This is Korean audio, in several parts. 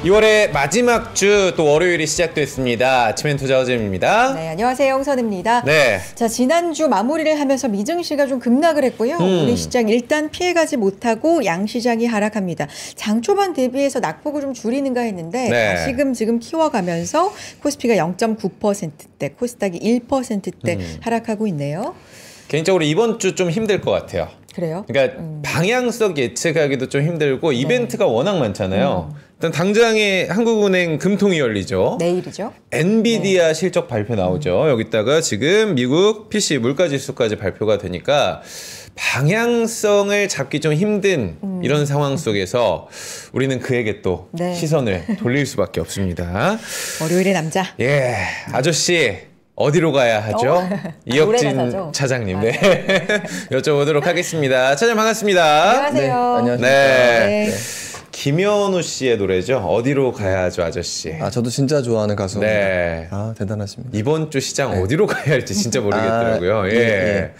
6월의 마지막 주 또 월요일이 시작됐습니다. 아침엔 투자어잼입니다. 네, 안녕하세요. 홍선입니다. 네. 자, 지난주 마무리를 하면서 미증시가 좀 급락을 했고요. 우리 시장 일단 피해가지 못하고 양시장이 하락합니다. 장 초반 대비해서 낙폭을 좀 줄이는가 했는데 네. 지금 키워가면서 코스피가 0.9%대, 코스닥이 1%대 하락하고 있네요. 개인적으로 이번 주 좀 힘들 것 같아요. 그래요? 그러니까 방향성 예측하기도 좀 힘들고 이벤트가 워낙 많잖아요. 일단 당장에 한국은행 금통이 열리죠. 내일이죠. 엔비디아 실적 발표 나오죠. 여기다가 지금 미국 PC 물가지수까지 발표가 되니까 방향성을 잡기 좀 힘든 이런 상황 속에서 우리는 그에게 또 시선을 돌릴 수밖에 없습니다. 월요일의 남자. 예, 아저씨. 어디로 가야 하죠? 이혁진 차장님, 네. 여쭤보도록 하겠습니다. 차장 반갑습니다. 안녕하세요. 네, 안녕하십니까. 네. 김현우 씨의 노래죠. 어디로 가야 하죠, 아저씨? 아, 저도 진짜 좋아하는 가수입니다. 네. 아, 대단하십니다. 이번 주 시장 어디로 가야 할지 진짜 모르겠더라고요. 예.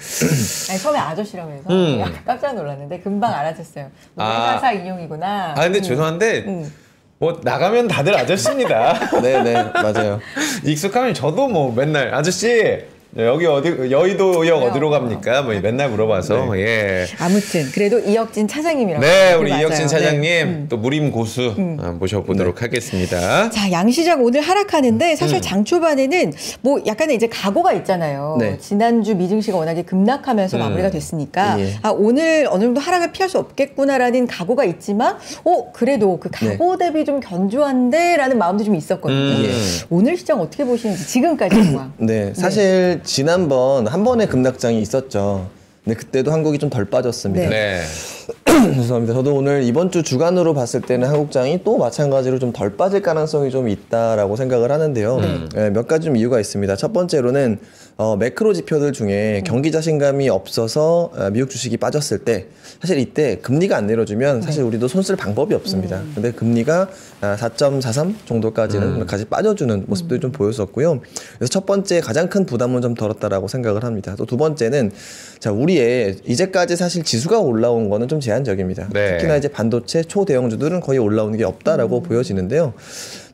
아니, 처음에 아저씨라고 해서 약간 깜짝 놀랐는데 금방 알아챘어요. 회사사 인용이구나. 근데 죄송한데 뭐 나가면 다들 아저씨입니다. 네네, 맞아요. 익숙하면 저도 뭐 맨날 아저씨 여기 여의도역 어디로 갑니까? 뭐 맨날 물어봐서 예. 아무튼 그래도 이혁진 차장님이라고. 네, 우리 이혁진 차장님 또 무림 고수 모셔보도록 하겠습니다. 자, 양시장 오늘 하락하는데 사실 장 초반에는 뭐 약간의 이제 각오가 있잖아요. 네. 지난주 미증시가 워낙에 급락하면서 마무리가 됐으니까 예. 오늘 어느 정도 하락을 피할 수 없겠구나라는 각오가 있지만 그래도 그 각오 대비 좀 견조한데라는 마음도 좀 있었거든요. 오늘 시장 어떻게 보시는지 지금까지 상황. 네, 사실 지난번 한 번의 급락장이 있었죠. 근데 그때도 한국이 좀 덜 빠졌습니다. 네. 죄송합니다. 저도 오늘 이번 주 주간으로 봤을 때는 한국장이 또 마찬가지로 좀 덜 빠질 가능성이 좀 있다라고 생각을 하는데요. 네, 몇 가지 좀 이유가 있습니다. 첫 번째로는 매크로 지표들 중에 경기 자신감이 없어서 미국 주식이 빠졌을 때 사실 이때 금리가 안 내려주면 사실 우리도 손 쓸 방법이 없습니다. 근데 금리가 4.43 정도까지는 까지 빠져주는 모습들이 좀 보였었고요. 그래서 첫 번째 가장 큰 부담은 좀 덜었다라고 생각을 합니다. 또 두 번째는 자, 우리의 이제까지 사실 지수가 올라온 거는 좀 제한적입니다. 네. 특히나 이제 반도체 초대형주들은 거의 올라오는 게 없다라고 보여지는데요.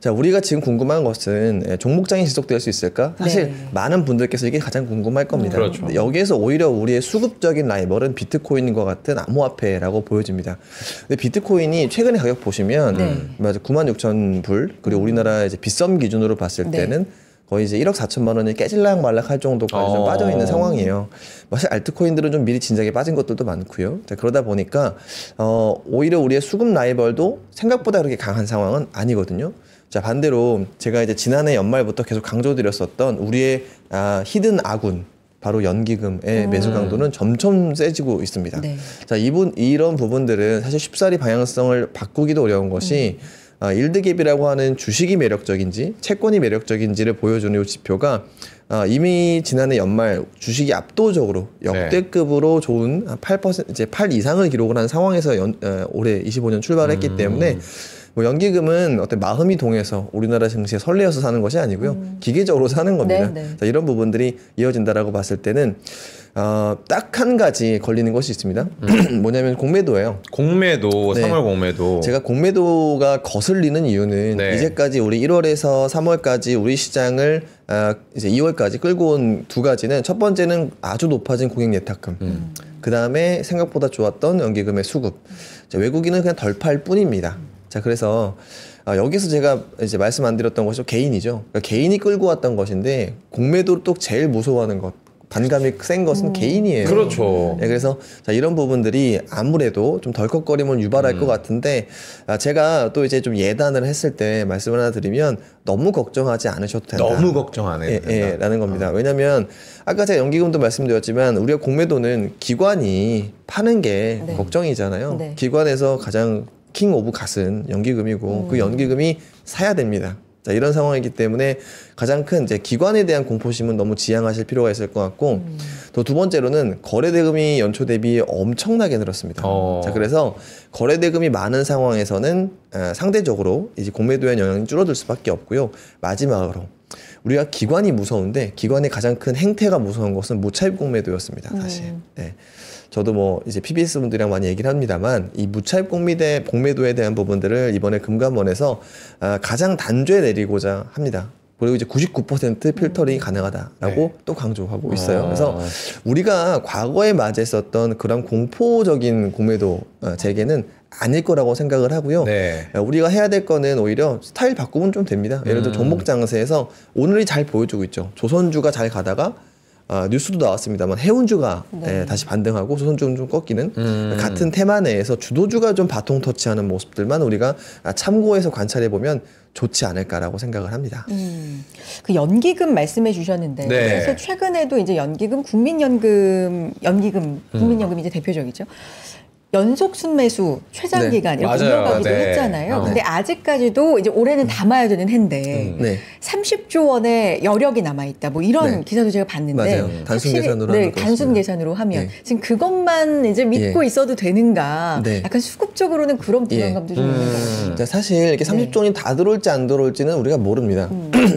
자, 우리가 지금 궁금한 것은 종목장이 지속될 수 있을까? 사실 많은 분들께서 이게 가장 궁금할 겁니다. 그렇죠. 근데 여기에서 오히려 우리의 수급적인 라이벌은 비트코인과 같은 암호화폐라고 보여집니다. 근데 비트코인이 최근에 가격 보시면 맞아 96,000불 그리고 우리나라 이제 빗썸 기준으로 봤을 때는 거의 이제 1억 4천만 원이 깨질락 말락할 정도까지 좀 빠져 있는 상황이에요. 사실 알트코인들은 좀 미리 진작에 빠진 것들도 많고요. 자, 그러다 보니까 오히려 우리의 수급 라이벌도 생각보다 그렇게 강한 상황은 아니거든요. 자, 반대로 제가 이제 지난해 연말부터 계속 강조드렸었던 우리의 히든 아군 바로 연기금의 매수 강도는 점점 세지고 있습니다. 네. 자, 이런 부분들은 사실 쉽사리 방향성을 바꾸기도 어려운 것이 일드갭이라고 하는 주식이 매력적인지 채권이 매력적인지를 보여주는 이 지표가 이미 지난해 연말 주식이 압도적으로 역대급으로 좋은 8% 이제 8 이상을 기록을 한 상황에서 올해 25년 출발했기 때문에 뭐 연기금은 어떤 마음이 동해서 우리나라 증시에 설레어서 사는 것이 아니고요. 기계적으로 사는 겁니다. 자, 이런 부분들이 이어진다라고 봤을 때는 딱 한 가지 걸리는 것이 있습니다. 뭐냐면 공매도예요. 공매도, 3월 공매도. 제가 공매도가 거슬리는 이유는 이제까지 우리 1월에서 3월까지 우리 시장을 이제 2월까지 끌고 온 두 가지는 첫 번째는 아주 높아진 고객 예탁금. 그 다음에 생각보다 좋았던 연기금의 수급. 자, 외국인은 그냥 덜 팔 뿐입니다. 자, 그래서 여기서 제가 이제 말씀 안 드렸던 것이 개인이죠. 그러니까 개인이 끌고 왔던 것인데 공매도를 또 제일 무서워하는 것. 반감이 센 것은 개인이에요. 그렇죠. 네, 그래서 자, 이런 부분들이 아무래도 좀 덜컥거림을 유발할 것 같은데 제가 또 이제 좀 예단을 했을 때 말씀을 하나 드리면 너무 걱정하지 않으셔도 된다. 너무 걱정 안 해도 된다. 라는 겁니다. 왜냐하면 아까 제가 연기금도 말씀드렸지만 우리가 공매도는 기관이 파는 게 걱정이잖아요. 기관에서 가장 킹 오브 갓은 연기금이고 그 연기금이 사야 됩니다. 자, 이런 상황이기 때문에 가장 큰 이제 기관에 대한 공포심은 너무 지양하실 필요가 있을 것 같고 또 두 번째로는 거래대금이 연초 대비 엄청나게 늘었습니다. 자, 그래서 거래대금이 많은 상황에서는 상대적으로 이제 공매도의 영향이 줄어들 수밖에 없고요. 마지막으로 우리가 기관이 무서운데 기관의 가장 큰 행태가 무서운 것은 무차입 공매도였습니다. 사실. 네. 저도 뭐 이제 PBS 분들이랑 많이 얘기를 합니다만 이 무차입 공매도에 대한 부분들을 이번에 금감원에서 가장 단죄 내리고자 합니다. 그리고 이제 99% 필터링이 가능하다라고 네. 또 강조하고 있어요. 그래서 우리가 과거에 맞이했었던 그런 공포적인 공매도 재개는 아닐 거라고 생각을 하고요. 네. 우리가 해야 될 거는 오히려 스타일 바꾸면 좀 됩니다. 예를 들어 종목 장세에서 오늘이 잘 보여주고 있죠. 조선주가 잘 가다가 뉴스도 나왔습니다만 해운주가 다시 반등하고 조선주는 좀 꺾이는 같은 테마 내에서 주도주가 좀 바통 터치하는 모습들만 우리가 참고해서 관찰해 보면 좋지 않을까라고 생각을 합니다. 그 연기금 말씀해 주셨는데 네. 그래서 최근에도 이제 연기금, 국민연금이 이제 대표적이죠. 연속 순매수 최장 네. 기간 이렇게 맞아요. 운영하기도 네. 했잖아요. 근데 아직까지도 이제 올해는 담아야 되는 해인데 네. 30조 원의 여력이 남아 있다. 뭐 이런 네. 기사도 제가 봤는데 맞아요. 단순 확실히, 계산으로 네, 하는 것 단순 같습니다. 계산으로 하면 네. 지금 그것만 이제 믿고 예. 있어도 되는가? 네. 약간 수급적으로는 그런 불안감도 좀 있는 것 같아요. 자, 사실 이렇게 30조 원이 다 들어올지 안 들어올지는 우리가 모릅니다.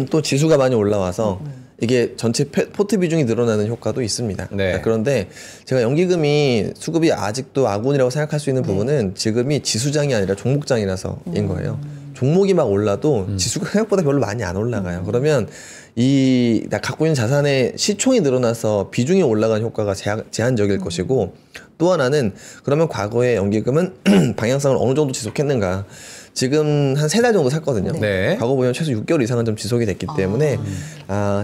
또 지수가 많이 올라와서 이게 전체 포트 비중이 늘어나는 효과도 있습니다. 네. 자, 그런데 제가 연기금이 수급이 아직도 아군이라고 생각할 수 있는 부분은 지금이 지수장이 아니라 종목장이라서인 거예요. 종목이 막 올라도 지수가 생각보다 별로 많이 안 올라가요. 그러면 나 갖고 있는 자산의 시총이 늘어나서 비중이 올라간 효과가 제한적일 것이고, 또 하나는 그러면 과거에 연기금은 방향성을 어느 정도 지속했는가. 지금 한 3달 정도 샀거든요. 네. 과거 보면 최소 6개월 이상은 좀 지속이 됐기 때문에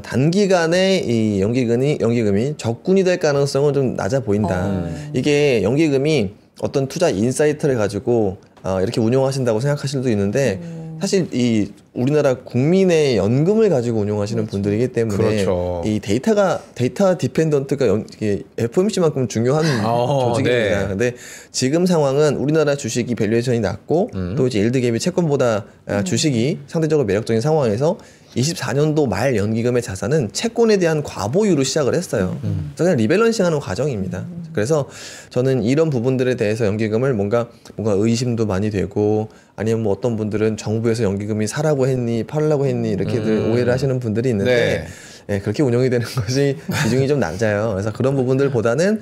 단기간에 이 연기금이 적군이 될 가능성은 좀 낮아 보인다. 이게 연기금이 어떤 투자 인사이트를 가지고 이렇게 운용하신다고 생각하실 수도 있는데 사실 이 우리나라 국민의 연금을 가지고 운용하시는 분들이기 때문에 그렇죠. 이 데이터 디펜던트가 FOMC만큼 중요한 조직입니다. 네. 근데 지금 상황은 우리나라 주식이 밸류에이션이 낮고 또 이제 일드갭이 채권보다 주식이 상대적으로 매력적인 상황에서 24년도 말 연기금의 자산은 채권에 대한 과보유로 시작을 했어요. 그래서 그냥 리밸런싱하는 과정입니다. 그래서 저는 이런 부분들에 대해서 연기금을 뭔가 의심도 많이 되고 아니면 뭐 어떤 분들은 정부에서 연기금이 사라고 했니 팔라고 했니 이렇게들 오해를 하시는 분들이 있는데 네, 그렇게 운영이 되는 것이 비중이 좀 낮아요. 그래서 그런 부분들보다는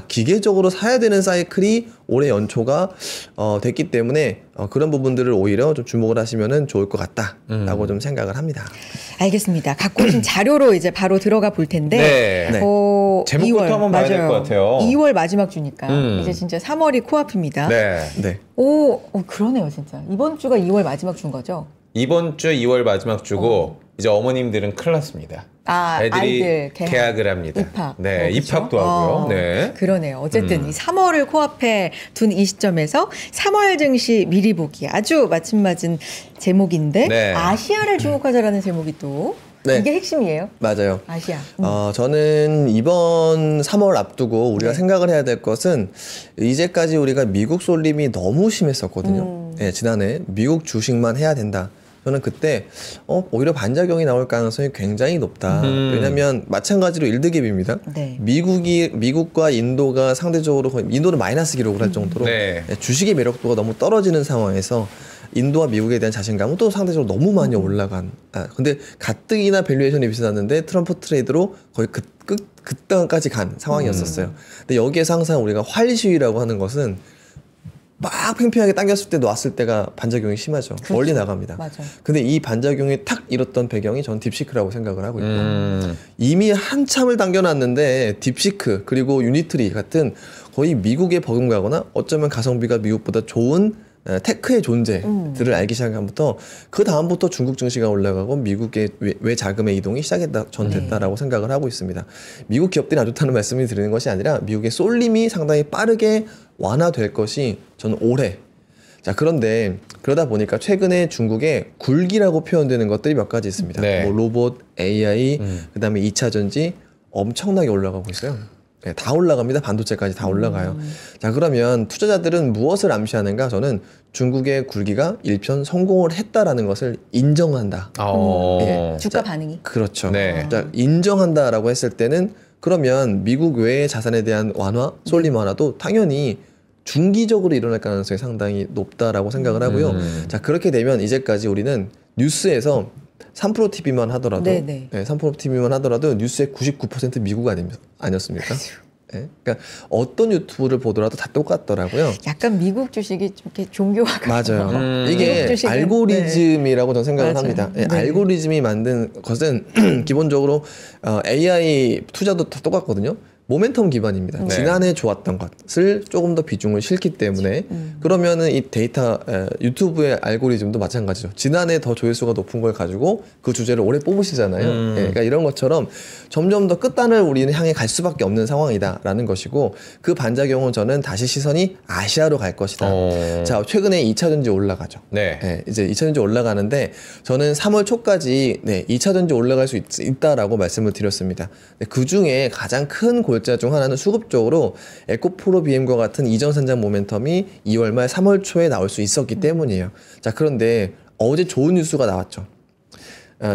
기계적으로 사야 되는 사이클이 올해 연초가 됐기 때문에 그런 부분들을 오히려 좀 주목을 하시면은 좋을 것 같다라고 좀 생각을 합니다. 알겠습니다. 갖고 오신 자료로 이제 바로 들어가 볼 텐데 네. 제목부터 2월, 한번 봐야 될 것 같아요. 2월 마지막 주니까 이제 진짜 3월이 코앞입니다. 네. 네. 그러네요, 진짜. 이번 주가 2월 마지막 주인 거죠? 이번 주 2월 마지막 주고 이제 어머님들은 큰일 났습니다. 애들이 아이들 계약을 합니다. 입학. 네, 그렇죠? 입학도 하고요. 네. 그러네요. 어쨌든 이 3월을 코앞에 둔 이 시점에서 3월 증시 미리 보기 아주 맞춤맞은 제목인데 네. 아시아를 주목하자라는 제목이 또 네. 이게 핵심이에요. 맞아요. 아시아. 저는 이번 3월 앞두고 우리가 생각을 해야 될 것은 이제까지 우리가 미국 쏠림이 너무 심했었거든요. 네, 지난해 미국 주식만 해야 된다. 저는 그때 오히려 반작용이 나올 가능성이 굉장히 높다. 왜냐하면 마찬가지로 일드갭입니다. 네. 미국과 인도가 상대적으로 인도는 마이너스 기록을 할 정도로 네. 주식의 매력도가 너무 떨어지는 상황에서 인도와 미국에 대한 자신감은 또 상대적으로 너무 많이 올라간. 근데 가뜩이나 밸류에이션이 비싸졌는데 트럼프 트레이드로 거의 극단까지 간 상황이었었어요. 근데 여기에서 항상 우리가 활 시위라고 하는 것은 막 팽팽하게 당겼을 때 놨을 때가 반작용이 심하죠. 그렇죠. 멀리 나갑니다. 맞아. 근데 이 반작용이 탁 일었던 배경이 전 딥시크라고 생각을 하고 있고 이미 한참을 당겨놨는데 딥시크 그리고 유니트리 같은 거의 미국에 버금가거나 어쩌면 가성비가 미국보다 좋은 테크의 존재들을 알기 시작한부터 그 다음부터 중국 증시가 올라가고 미국의 외자금의 이동이 됐다라고 생각을 하고 있습니다. 미국 기업들이 안 좋다는 말씀을 드리는 것이 아니라 미국의 쏠림이 상당히 빠르게 완화될 것이 저는 올해. 자, 그런데 그러다 보니까 최근에 중국의 굴기라고 표현되는 것들이 몇 가지 있습니다. 네. 뭐 로봇, AI, 그다음에 2차 전지 엄청나게 올라가고 있어요. 네, 다 올라갑니다. 반도체까지 다 올라가요. 자, 그러면 투자자들은 무엇을 암시하는가? 저는 중국의 굴기가 일편 성공을 했다라는 것을 인정한다. 예. 주가 반응이. 그렇죠. 네. 자, 인정한다라고 했을 때는 그러면 미국 외의 자산에 대한 완화, 쏠림 완화도 당연히 중기적으로 일어날 가능성이 상당히 높다라고 생각을 하고요. 자, 그렇게 되면 이제까지 우리는 뉴스에서 3프로 TV만 하더라도 네네. 네, 3프로 TV만 하더라도 뉴스의 99% 미국 아니었습니까? 네? 그러니까 어떤 유튜브를 보더라도 다 똑같더라고요. 약간 미국 주식이 좀 이렇게 종교화가 맞아요. 이게 주식은, 알고리즘이라고 저는 생각을 맞아요. 합니다. 네. 네. 알고리즘이 만든 것은 기본적으로 AI 투자도 다 똑같거든요. 모멘텀 기반입니다. 네. 지난해 좋았던 것을 조금 더 비중을 실기 때문에 그러면은 이 데이터 유튜브의 알고리즘도 마찬가지죠. 지난해 더 조회수가 높은 걸 가지고 그 주제를 올해 뽑으시잖아요. 예, 그러니까 이런 것처럼 점점 더 끝단을 우리는 향해 갈 수밖에 없는 상황이다라는 것이고 그 반작용은 저는 다시 시선이 아시아로 갈 것이다. 자, 최근에 2차 전지 올라가죠. 네. 네, 이제 2차 전지 올라가는데 저는 3월 초까지 2차 전지 올라갈 수 있다라고 말씀을 드렸습니다. 그 중에 가장 큰 골자 중 하나는 수급적으로 에코프로 BM과 같은 이전 산장 모멘텀이 2월 말 3월 초에 나올 수 있었기 때문이에요. 자, 그런데 어제 좋은 뉴스가 나왔죠.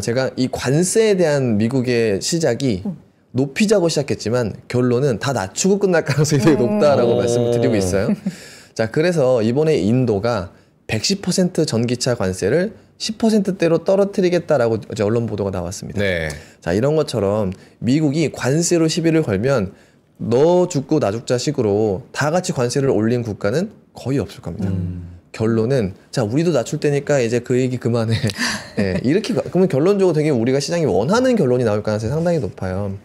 제가 이 관세에 대한 미국의 시작이 높이자고 시작했지만 결론은 다 낮추고 끝날 가능성이 되게 높다라고 말씀을 드리고 있어요. 자, 그래서 이번에 인도가 110% 전기차 관세를 10%대로 떨어뜨리겠다라고 어제 언론 보도가 나왔습니다. 네. 자, 이런 것처럼 미국이 관세로 시비를 걸면 너 죽고 나 죽자 식으로 다 같이 관세를 올린 국가는 거의 없을 겁니다. 결론은 자, 우리도 낮출 테니까 이제 그 얘기 그만해. 네, 이렇게 그러면 결론적으로 되게 우리가 시장이 원하는 결론이 나올 가능성이 상당히 높아요.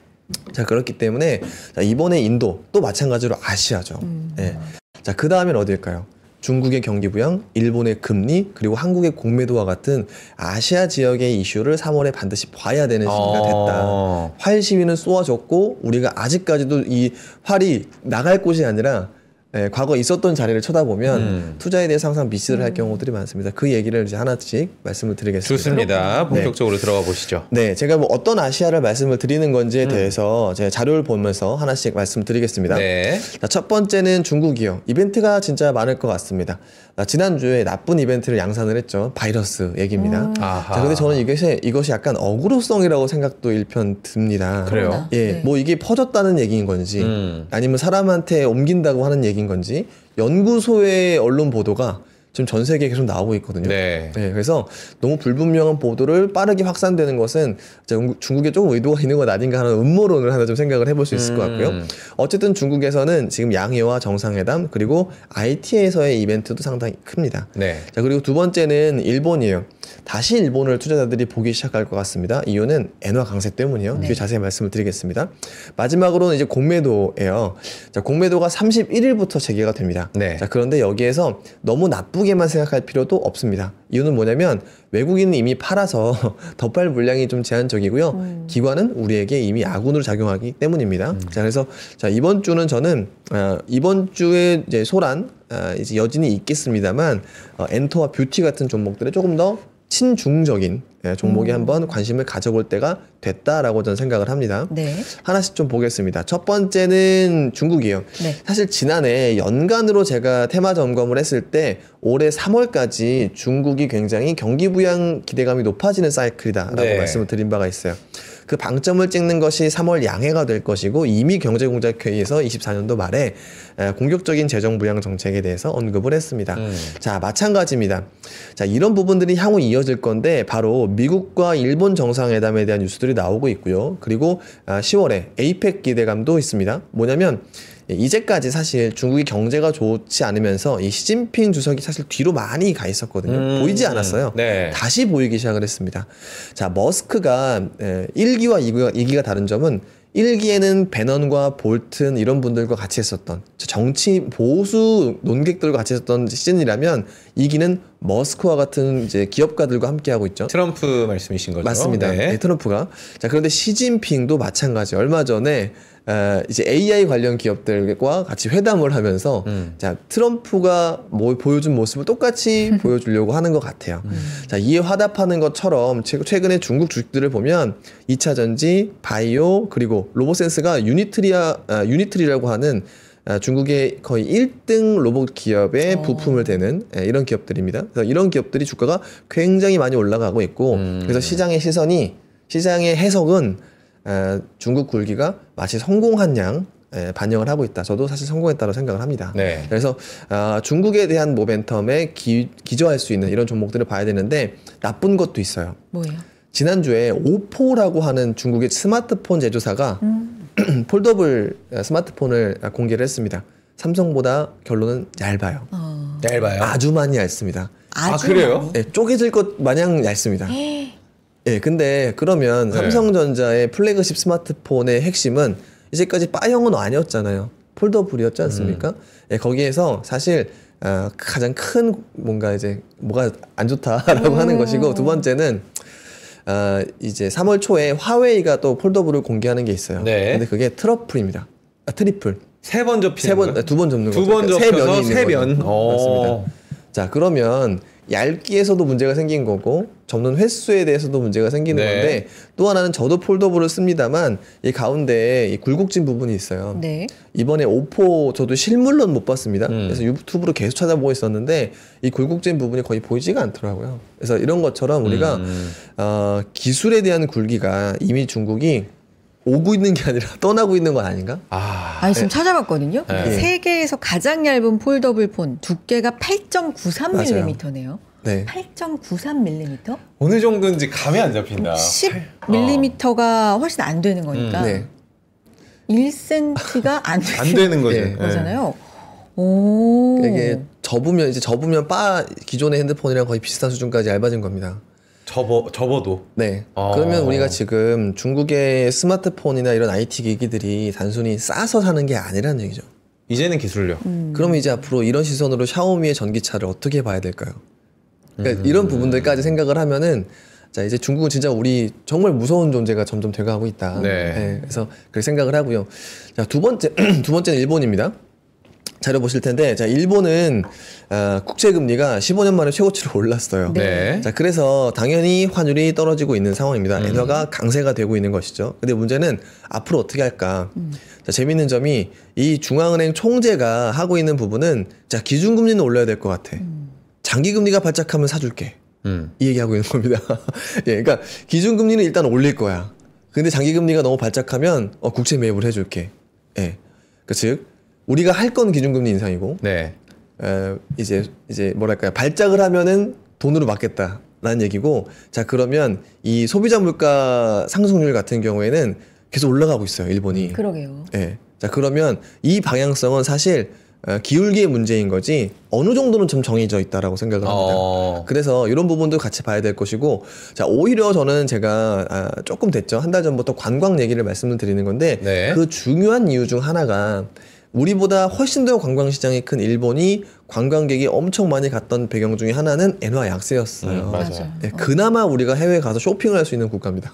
자, 그렇기 때문에 자, 이번에 인도 또 마찬가지로 아시아죠. 네. 자, 그 다음엔 어딜까요? 중국의 경기 부양, 일본의 금리, 그리고 한국의 공매도와 같은 아시아 지역의 이슈를 3월에 반드시 봐야 되는 시기가 됐다. 활 시위는 쏘아줬고 우리가 아직까지도 이 활이 나갈 곳이 아니라 과거 있었던 자리를 쳐다보면 투자에 대해서 항상 미스를 할 경우들이 많습니다. 그 얘기를 이제 하나씩 말씀을 드리겠습니다. 좋습니다. 본격적으로 들어가 보시죠. 네, 제가 뭐 어떤 아시아를 말씀을 드리는 건지에 대해서 제가 자료를 보면서 하나씩 말씀드리겠습니다. 네. 자, 첫 번째는 중국이요. 이벤트가 진짜 많을 것 같습니다. 지난주에 나쁜 이벤트를 양산을 했죠. 바이러스 얘기입니다. 아하. 자, 근데 저는 이것이 약간 어그로성이라고 생각도 일편 듭니다. 그래요? 예, 네. 뭐 이게 퍼졌다는 얘기인 건지 아니면 사람한테 옮긴다고 하는 얘기인 건지 연구소의 언론 보도가 지금 전 세계에 계속 나오고 있거든요. 네. 그래서 너무 불분명한 보도를 빠르게 확산되는 것은 중국에 조금 의도가 있는 것 아닌가 하는 음모론을 하나 좀 생각을 해볼 수 있을 것 같고요. 어쨌든 중국에서는 지금 양해와 정상회담 그리고 IT에서의 이벤트도 상당히 큽니다. 네. 자, 그리고 두 번째는 일본이에요. 다시 일본을 투자자들이 보기 시작할 것 같습니다. 이유는 엔화 강세 때문이요. 뒤에 자세히 말씀을 드리겠습니다. 마지막으로는 이제 공매도예요. 자, 공매도가 31일부터 재개가 됩니다. 네. 자, 그런데 여기에서 너무 나쁘게만 생각할 필요도 없습니다. 이유는 뭐냐면 외국인은 이미 팔아서 더 팔 물량이 좀 제한적이고요. 기관은 우리에게 이미 아군으로 작용하기 때문입니다. 자, 그래서 자, 이번 주는 저는 이번 주에 이제 소란 이제 여진이 있겠습니다만 엔터와 뷰티 같은 종목들에 조금 더 친중적인 종목에 한번 관심을 가져볼 때가 됐다라고 저는 생각을 합니다. 네. 하나씩 좀 보겠습니다. 첫 번째는 중국이에요. 네. 사실 지난해 연간으로 제가 테마 점검을 했을 때 올해 3월까지 중국이 굉장히 경기 부양 기대감이 높아지는 사이클이다라고 네. 말씀을 드린 바가 있어요. 그 방점을 찍는 것이 3월 양해가 될 것이고 이미 경제공작회의에서 24년도 말에 공격적인 재정 부양 정책에 대해서 언급을 했습니다. 자, 마찬가지입니다. 자, 이런 부분들이 향후 이어질 건데 바로 미국과 일본 정상회담에 대한 뉴스들이 나오고 있고요. 그리고 10월에 에이펙 기대감도 있습니다. 뭐냐면 이제까지 사실 중국이 경제가 좋지 않으면서 이 시진핑 주석이 사실 뒤로 많이 가 있었거든요. 보이지 않았어요. 네. 다시 보이기 시작을 했습니다. 자, 머스크가 1기와 2기가 다른 점은 1기에는 배넌과 볼튼 이런 분들과 같이 했었던 정치 보수 논객들과 같이 했었던 시즌이라면 2기는 머스크와 같은 이제 기업가들과 함께 하고 있죠. 트럼프 말씀이신 거죠? 맞습니다. 네. 네, 트럼프가. 자, 그런데 시진핑도 마찬가지. 얼마 전에 이제 AI 관련 기업들과 같이 회담을 하면서 자, 트럼프가 뭐 보여준 모습을 똑같이 보여주려고 하는 것 같아요. 자, 이에 화답하는 것처럼 최근에 중국 주식들을 보면 2차 전지, 바이오, 그리고 로보센스가 유니트리라고 하는 중국의 거의 1등 로봇 기업의 부품을 대는 이런 기업들입니다. 그래서 이런 기업들이 주가가 굉장히 많이 올라가고 있고 그래서 시장의 해석은 중국 굴기가 마치 성공한 양 반영을 하고 있다. 저도 사실 성공했다고 생각을 합니다. 네. 그래서 중국에 대한 모멘텀에 기저할 수 있는 이런 종목들을 봐야 되는데 나쁜 것도 있어요. 뭐예요? 지난주에 오포라고 하는 중국의 스마트폰 제조사가 폴더블 스마트폰을 공개를 했습니다. 삼성보다 결론은 얇아요. 얇아요? 아주 많이 얇습니다. 그래요? 네, 쪼개질 것 마냥 얇습니다. 예, 근데 그러면 삼성전자의 플래그십 스마트폰의 핵심은 이제까지 바형은 아니었잖아요. 폴더블이었지 않습니까? 예, 거기에서 사실 가장 큰 뭔가 이제 뭐가 안 좋다라고 하는 것이고, 두 번째는 이제 3월 초에 화웨이가 또 폴더블을 공개하는 게 있어요. 네. 근데 그게 트러플입니다. 트리플. 세 번 접히는 두 번 접는 거죠. 두 번 접혀서 세 면. 맞습니다. 자, 그러면 얇기에서도 문제가 생긴 거고 접는 횟수에 대해서도 문제가 생기는 네. 건데, 또 하나는 저도 폴더블을 씁니다만 이 가운데 이 굴곡진 부분이 있어요. 네. 이번에 오포 저도 실물로는 못 봤습니다. 그래서 유튜브로 계속 찾아보고 있었는데 이 굴곡진 부분이 거의 보이지가 않더라고요. 그래서 이런 것처럼 우리가 기술에 대한 굴기가 이미 중국이 오고 있는 게 아니라 떠나고 있는 건 아닌가? 아니, 지금 찾아봤거든요. 네. 세계에서 가장 얇은 폴더블 폰 두께가 8.93mm네요. 네. 8.93mm? 어느 정도인지 감이 안 잡힌다. 10mm가 훨씬 안 되는 거니까 네. 1cm가 안 안 되는 거죠. 네. 거잖아요. 오. 이게 접으면 기존의 핸드폰이랑 거의 비슷한 수준까지 얇아진 겁니다. 접어도. 네. 그러면 우리가 지금 중국의 스마트폰이나 이런 IT 기기들이 단순히 싸서 사는 게 아니라는 얘기죠. 이제는 기술력. 그러면 이제 앞으로 이런 시선으로 샤오미의 전기차를 어떻게 봐야 될까요? 그러니까 이런 부분들까지 생각을 하면은, 자, 이제 중국은 진짜 우리 정말 무서운 존재가 점점 돼가고 있다. 네. 그래서 그렇게 생각을 하고요. 자, 두 번째는 일본입니다. 자료 보실 텐데, 자, 일본은 국채 금리가 15년 만에 최고치로 올랐어요. 네. 자, 그래서 당연히 환율이 떨어지고 있는 상황입니다. 엔화가 강세가 되고 있는 것이죠. 근데 문제는 앞으로 어떻게 할까? 자, 재밌는 점이 이 중앙은행 총재가 하고 있는 부분은, 자, 기준금리는 올려야 될 것 같아. 장기금리가 발작하면 사줄게. 이 얘기하고 있는 겁니다. 예, 그러니까 기준금리는 일단 올릴 거야. 근데 장기금리가 너무 발작하면 국채 매입을 해줄게. 예, 즉 우리가 할 건 기준금리 인상이고, 네. 이제 뭐랄까요, 발작을 하면은 돈으로 막겠다라는 얘기고, 자, 그러면 이 소비자 물가 상승률 같은 경우에는 계속 올라가고 있어요, 일본이. 그러게요. 예. 자, 그러면 이 방향성은 사실 기울기의 문제인 거지 어느 정도는 좀 정해져 있다라고 생각을 합니다. 그래서 이런 부분도 같이 봐야 될 것이고, 자, 오히려 저는 제가 조금 됐죠. 한 달 전부터 관광 얘기를 말씀을 드리는 건데, 네. 그 중요한 이유 중 하나가 우리보다 훨씬 더 관광 시장이 큰 일본이 관광객이 엄청 많이 갔던 배경 중에 하나는 엔화 약세였어요. 맞아요. 네, 그나마 우리가 해외에 가서 쇼핑을 할 수 있는 국가입니다.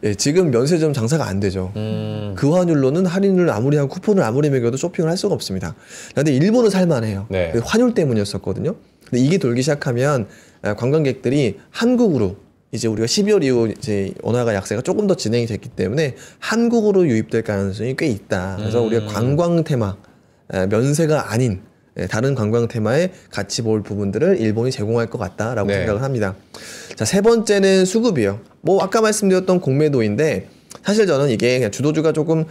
예, 지금 면세점 장사가 안 되죠. 그 환율로는 할인을 아무리 하고 쿠폰을 아무리 매겨도 쇼핑을 할 수가 없습니다. 근데 일본은 살만해요. 네. 환율 때문이었었거든요. 근데 이게 돌기 시작하면 관광객들이 한국으로, 이제 우리가 12월 이후 이제 원화가 약세가 조금 더 진행이 됐기 때문에 한국으로 유입될 가능성이 꽤 있다. 그래서 우리가 관광 테마, 면세가 아닌 다른 관광 테마에 같이 볼 부분들을 일본이 제공할 것 같다라고 네. 생각을 합니다. 자, 세 번째는 수급이에요. 뭐 아까 말씀드렸던 공매도인데, 사실 저는 이게 그냥 주도주가 조금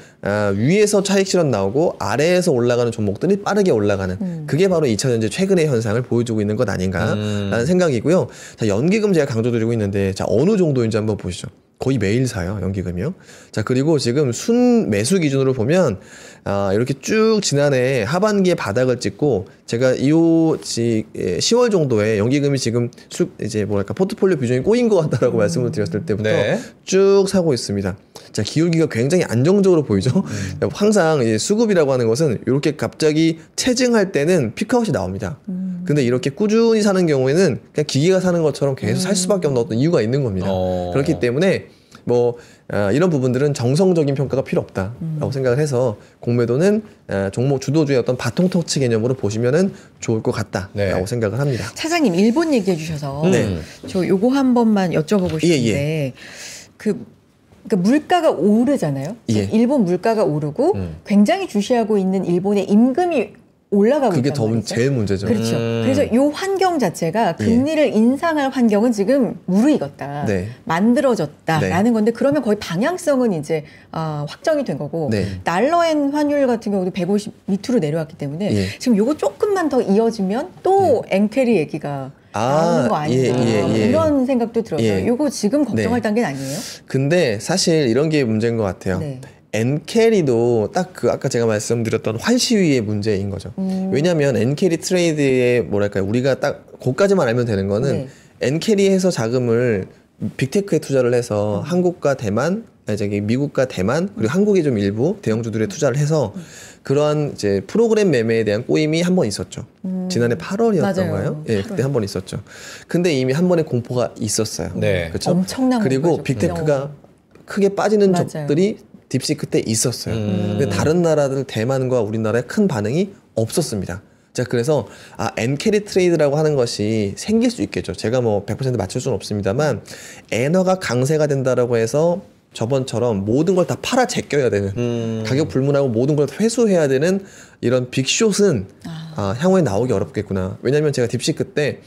위에서 차익 실현 나오고 아래에서 올라가는 종목들이 빠르게 올라가는, 그게 바로 2차전지 최근의 현상을 보여주고 있는 것 아닌가라는 생각이고요. 자, 연기금 제가 강조드리고 있는데, 자, 어느 정도인지 한번 보시죠. 거의 매일 사요, 연기금이요. 자, 그리고 지금 순 매수 기준으로 보면 이렇게 쭉 지난해 하반기에 바닥을 찍고, 제가 10월 정도에 연기금이 지금 이제 뭐랄까 포트폴리오 비중이 꼬인 것 같다라고 말씀을 드렸을 때부터 네. 쭉 사고 있습니다. 자, 기울기가 굉장히 안정적으로 보이죠. 항상 이제 수급이라고 하는 것은 이렇게 갑자기 체증할 때는 피크아웃이 나옵니다. 근데 이렇게 꾸준히 사는 경우에는 그냥 기계가 사는 것처럼 계속 살 수밖에 없는 어떤 이유가 있는 겁니다. 그렇기 때문에 뭐 이런 부분들은 정성적인 평가가 필요 없다라고 생각을 해서 공매도는 종목 주도주의 어떤 바통 터치 개념으로 보시면은 좋을 것 같다라고 네. 생각을 합니다. 차장님, 일본 얘기해 주셔서 저 요거 한 번만 여쭤보고 싶은데, 그러니까 물가가 오르잖아요. 예. 일본 물가가 오르고 굉장히 주시하고 있는 일본의 임금이 올라가고 그게 있단 더 말이죠. 제일 문제죠. 그렇죠. 그래서 이 환경 자체가 금리를 인상할 환경은 지금 무르익었다, 네. 만들어졌다라는 건데, 그러면 거의 방향성은 이제 확정이 된 거고, 네. 달러엔 환율 같은 경우도 150 밑으로 내려왔기 때문에 예. 지금 요거 조금만 더 이어지면 또 엔캐리 얘기가 나오는 거 아닌가 이런 생각도 들어서 이거 지금 걱정할 단계는 아니에요? 근데 사실 이런 게 문제인 것 같아요. 엔캐리도 딱 그 아까 제가 말씀드렸던 환시위의 문제인 거죠. 왜냐하면 엔캐리 트레이드의 뭐랄까요, 우리가 딱 그까지만 알면 되는 거는 엔캐리에서 자금을 빅테크에 투자를 해서 한국과 대만, 미국과 대만 그리고 한국의 좀 일부 대형주들에 투자를 해서 그러한 이제 프로그램 매매에 대한 꼬임이 한 번 있었죠. 지난해 8월이었던가요? 예, 그때 한 번 있었죠. 근데 이미 한 번의 공포가 있었어요. 그렇죠? 엄청난 그리고 공포죠. 빅테크가 크게 빠지는 적들이 딥시크 때 있었어요. 근데 다른 나라들 대만과 우리나라의 큰 반응이 없었습니다. 자, 그래서 엔캐리 트레이드라고 하는 것이 생길 수 있겠죠. 제가 뭐 100% 맞출 수는 없습니다만 엔화가 강세가 된다라고 해서 저번처럼 모든 걸 다 팔아 제껴야 되는 가격 불문하고 모든 걸 회수해야 되는 이런 빅숏은 향후에 나오기 어렵겠구나. 왜냐하면 제가 딥시크 때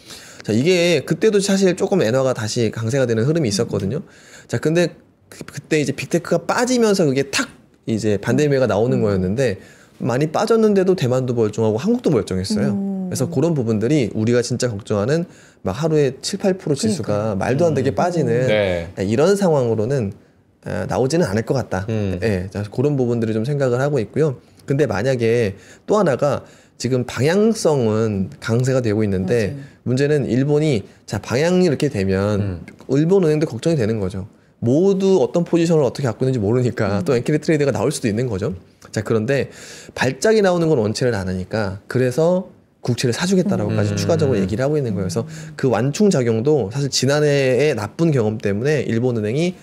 자, 이게 그때도 사실 조금 엔화가 다시 강세가 되는 흐름이 있었거든요. 자, 근데 그때 이제 빅테크가 빠지면서 그게 탁 이제 반대 매매가 나오는 거였는데 많이 빠졌는데도 대만도 멀쩡하고 한국도 멀쩡했어요. 그래서 그런 부분들이 우리가 진짜 걱정하는 막 하루에 7, 8% 지수가 말도 안 되게 빠지는 이런 상황으로는 나오지는 않을 것 같다. 그런 부분들을 좀 생각을 하고 있고요. 근데 만약에 또 하나가 지금 방향성은 강세가 되고 있는데 문제는 일본이 자 방향이 이렇게 되면 일본 은행도 걱정이 되는 거죠. 모두 어떤 포지션을 어떻게 갖고 있는지 모르니까 또 엔캐리 트레이드가 나올 수도 있는 거죠. 자, 그런데 발작이 나오는 건 원체를 아니까 그래서 국채를 사주겠다라고까지 추가적으로 얘기를 하고 있는 거예요. 그래서 그 완충 작용도 사실 지난해의 나쁜 경험 때문에 일본은행이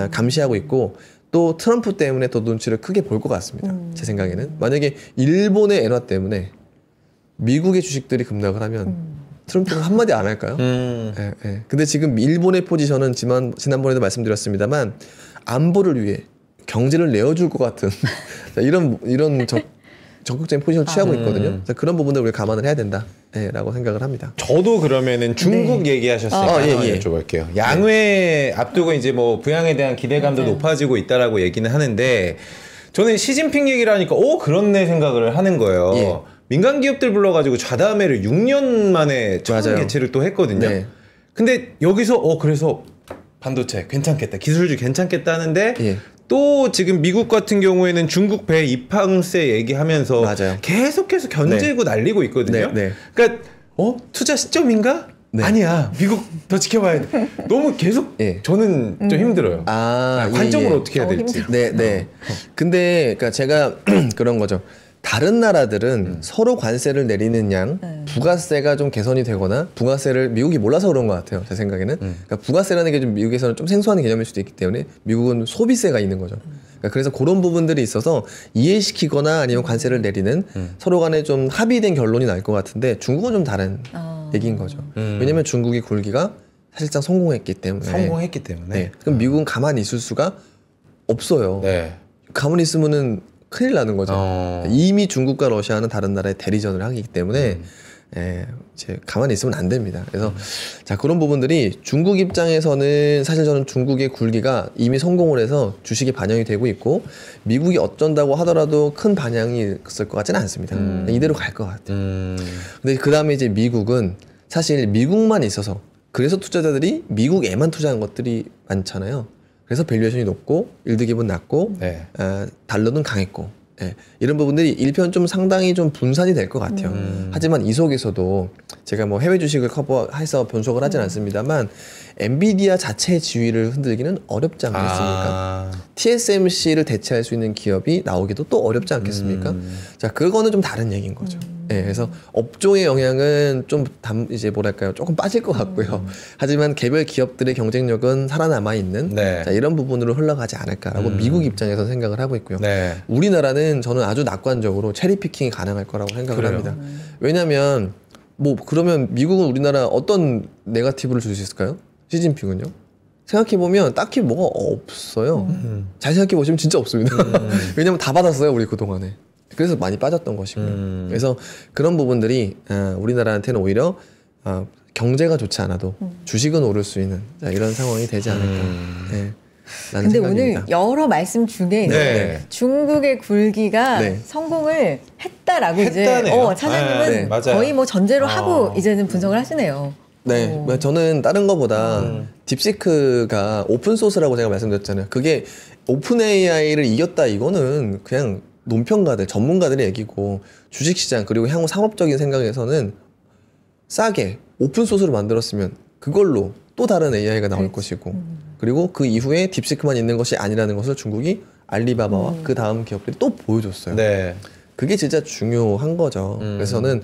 감시하고 있고 또 트럼프 때문에 더 눈치를 크게 볼 것 같습니다. 제 생각에는 만약에 일본의 엔화 때문에 미국의 주식들이 급락을 하면 트럼프는 한마디 안 할까요? 근데 지금 일본의 포지션은 지난번에도 말씀드렸습니다만 안보를 위해 경제를 내어줄 것 같은 이런 적극적인 포지션을 취하고 있거든요. 그런 부분들 우리가 감안을 해야 된다라고 생각을 합니다. 저도 그러면은 중국 얘기하셨으니까 여쭤볼게요. 양회 앞두고 이제 뭐 부양에 대한 기대감도 높아지고 있다라고 얘기는 하는데 저는 시진핑 얘기를 하니까 그렇네 생각을 하는 거예요. 민간 기업들 불러가지고 좌담회를 6년 만에 처음 개최를 또 했거든요. 근데 여기서 그래서 반도체 괜찮겠다, 기술주 괜찮겠다 하는데 또 지금 미국 같은 경우에는 중국 배 입항세 얘기하면서 계속해서 견제고 난리고 있거든요. 그러니까 투자 시점인가? 아니야, 미국 더 지켜봐야 돼. 너무 계속 저는 좀 힘들어요. 관점을 어떻게 해야 될지. 근데 그러니까 제가 그런 거죠. 다른 나라들은 서로 관세를 내리는 양 부가세가 좀 개선이 되거나 부가세를 미국이 몰라서 그런 것 같아요. 제 생각에는. 그러니까 부가세라는 게 좀 미국에서는 좀 생소한 개념일 수도 있기 때문에 미국은 소비세가 있는 거죠. 그러니까 그래서 그런 부분들이 있어서 이해시키거나 아니면 관세를 내리는 서로 간에 좀 합의된 결론이 날 것 같은데 중국은 좀 다른 얘기인 거죠. 왜냐하면 중국의 굴기가 사실상 성공했기 때문에. 그럼 미국은 가만히 있을 수가 없어요. 가만히 있으면은 큰일 나는 거죠. 이미 중국과 러시아는 다른 나라의 대리전을 하기 때문에 이제 가만히 있으면 안 됩니다. 그래서 자 그런 부분들이 중국 입장에서는 사실 저는 중국의 굴기가 이미 성공을 해서 주식에 반영이 되고 있고 미국이 어쩐다고 하더라도 큰 반향이 있을 것 같지는 않습니다. 이대로 갈 것 같아요. 근데 그 다음에 이제 미국은 사실 미국만 있어서 그래서 투자자들이 미국에만 투자한 것들이 많잖아요. 그래서 밸류에이션이 높고 일드 깁은 낮고 달러는 강했고 이런 부분들이 일편 좀 상당히 좀 분산이 될 것 같아요. 하지만 이 속에서도 제가 뭐 해외 주식을 커버해서 분석을 하진 않습니다만 엔비디아 자체의 지위를 흔들기는 어렵지 않겠습니까? TSMC를 대체할 수 있는 기업이 나오기도 또 어렵지 않겠습니까? 자, 그거는 좀 다른 얘기인 거죠. 그래서 업종의 영향은 좀 이제 뭐랄까요, 조금 빠질 것 같고요. 하지만 개별 기업들의 경쟁력은 살아남아 있는 자, 이런 부분으로 흘러가지 않을까라고 미국 입장에서 생각을 하고 있고요. 우리나라는 저는 아주 낙관적으로 체리 피킹이 가능할 거라고 생각을 합니다. 왜냐하면 뭐 그러면 미국은 우리나라 어떤 네거티브를 줄 수 있을까요? 시진핑은요? 생각해보면 딱히 뭐가 없어요. 잘 생각해보시면 진짜 없습니다. 왜냐면 다 받았어요, 우리 그동안에. 그래서 많이 빠졌던 것이고요. 그래서 그런 부분들이 우리나라한테는 오히려 경제가 좋지 않아도 주식은 오를 수 있는 이런 상황이 되지 않을까. 근데 생각입니다. 오늘 여러 말씀 중에 중국의 굴기가 성공을 했다라고 이제 차장님은 거의 뭐 전제로 하고 이제는 분석을 하시네요. 네, 저는 다른 거보다 딥시크가 오픈 소스라고 제가 말씀드렸잖아요. 그게 오픈 AI를 이겼다 이거는 그냥 논평가들, 전문가들의 얘기고 주식시장 그리고 향후 상업적인 생각에서는 싸게 오픈 소스로 만들었으면 그걸로 또 다른 AI가 나올 것이고 그리고 그 이후에 딥시크만 있는 것이 아니라는 것을 중국이 알리바바와 그 다음 기업들이 또 보여줬어요. 네. 그게 진짜 중요한 거죠. 그래서 저는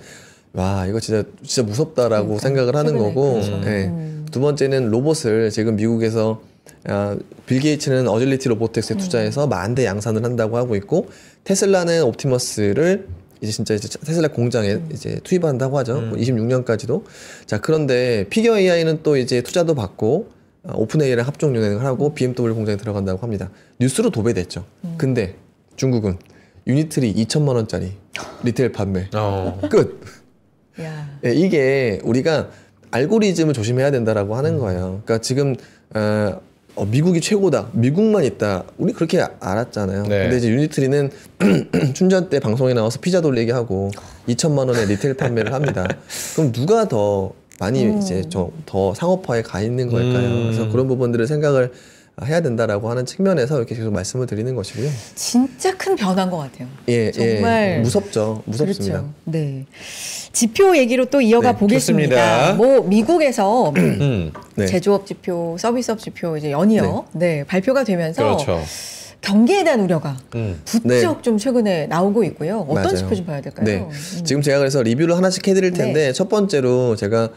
와 이거 진짜 무섭다라고 생각을 하는 거고 네. 두 번째는 로봇을 지금 미국에서 빌 게이츠는 어질리티 로보틱스에 투자해서 10,000대 양산을 한다고 하고 있고 테슬라는 옵티머스를 이제 테슬라 공장에 이제 투입한다고 하죠. 26년까지도. 자 그런데 피겨 AI는 또 이제 투자도 받고 오픈 AI랑 합종 운행을 하고 BMW 공장에 들어간다고 합니다. 뉴스로 도배됐죠. 근데 중국은 유니트리 2,000만 원짜리 리테일 판매 끝. 네, 이게 우리가 알고리즘을 조심해야 된다라고 하는 거예요. 그러니까 지금 미국이 최고다. 미국만 있다. 우리 그렇게 알았잖아요. 네. 근데 이제 유니트리는 춘전 때 방송에 나와서 피자 돌리기 하고 2,000만 원에 리테일 판매를 합니다. 그럼 누가 더 많이 이제 더 상업화에 가 있는 걸까요? 그래서 그런 부분들을 생각을 해야 된다라고 하는 측면에서 이렇게 계속 말씀을 드리는 것이고요. 진짜 큰 변화인 것 같아요. 예, 정말 무섭죠. 무섭습니다. 그렇죠. 네. 지표 얘기로 또 이어가 네, 보겠습니다. 좋습니다. 뭐 미국에서 네. 제조업 지표, 서비스업 지표 이제 연이어 발표가 되면서 그렇죠. 경기에 대한 우려가 부쩍 네. 좀 최근에 나오고 있고요. 어떤 맞아요. 지표 좀 봐야 될까요? 네. 지금 제가 그래서 리뷰를 하나씩 해드릴 텐데 네. 첫 번째로 제가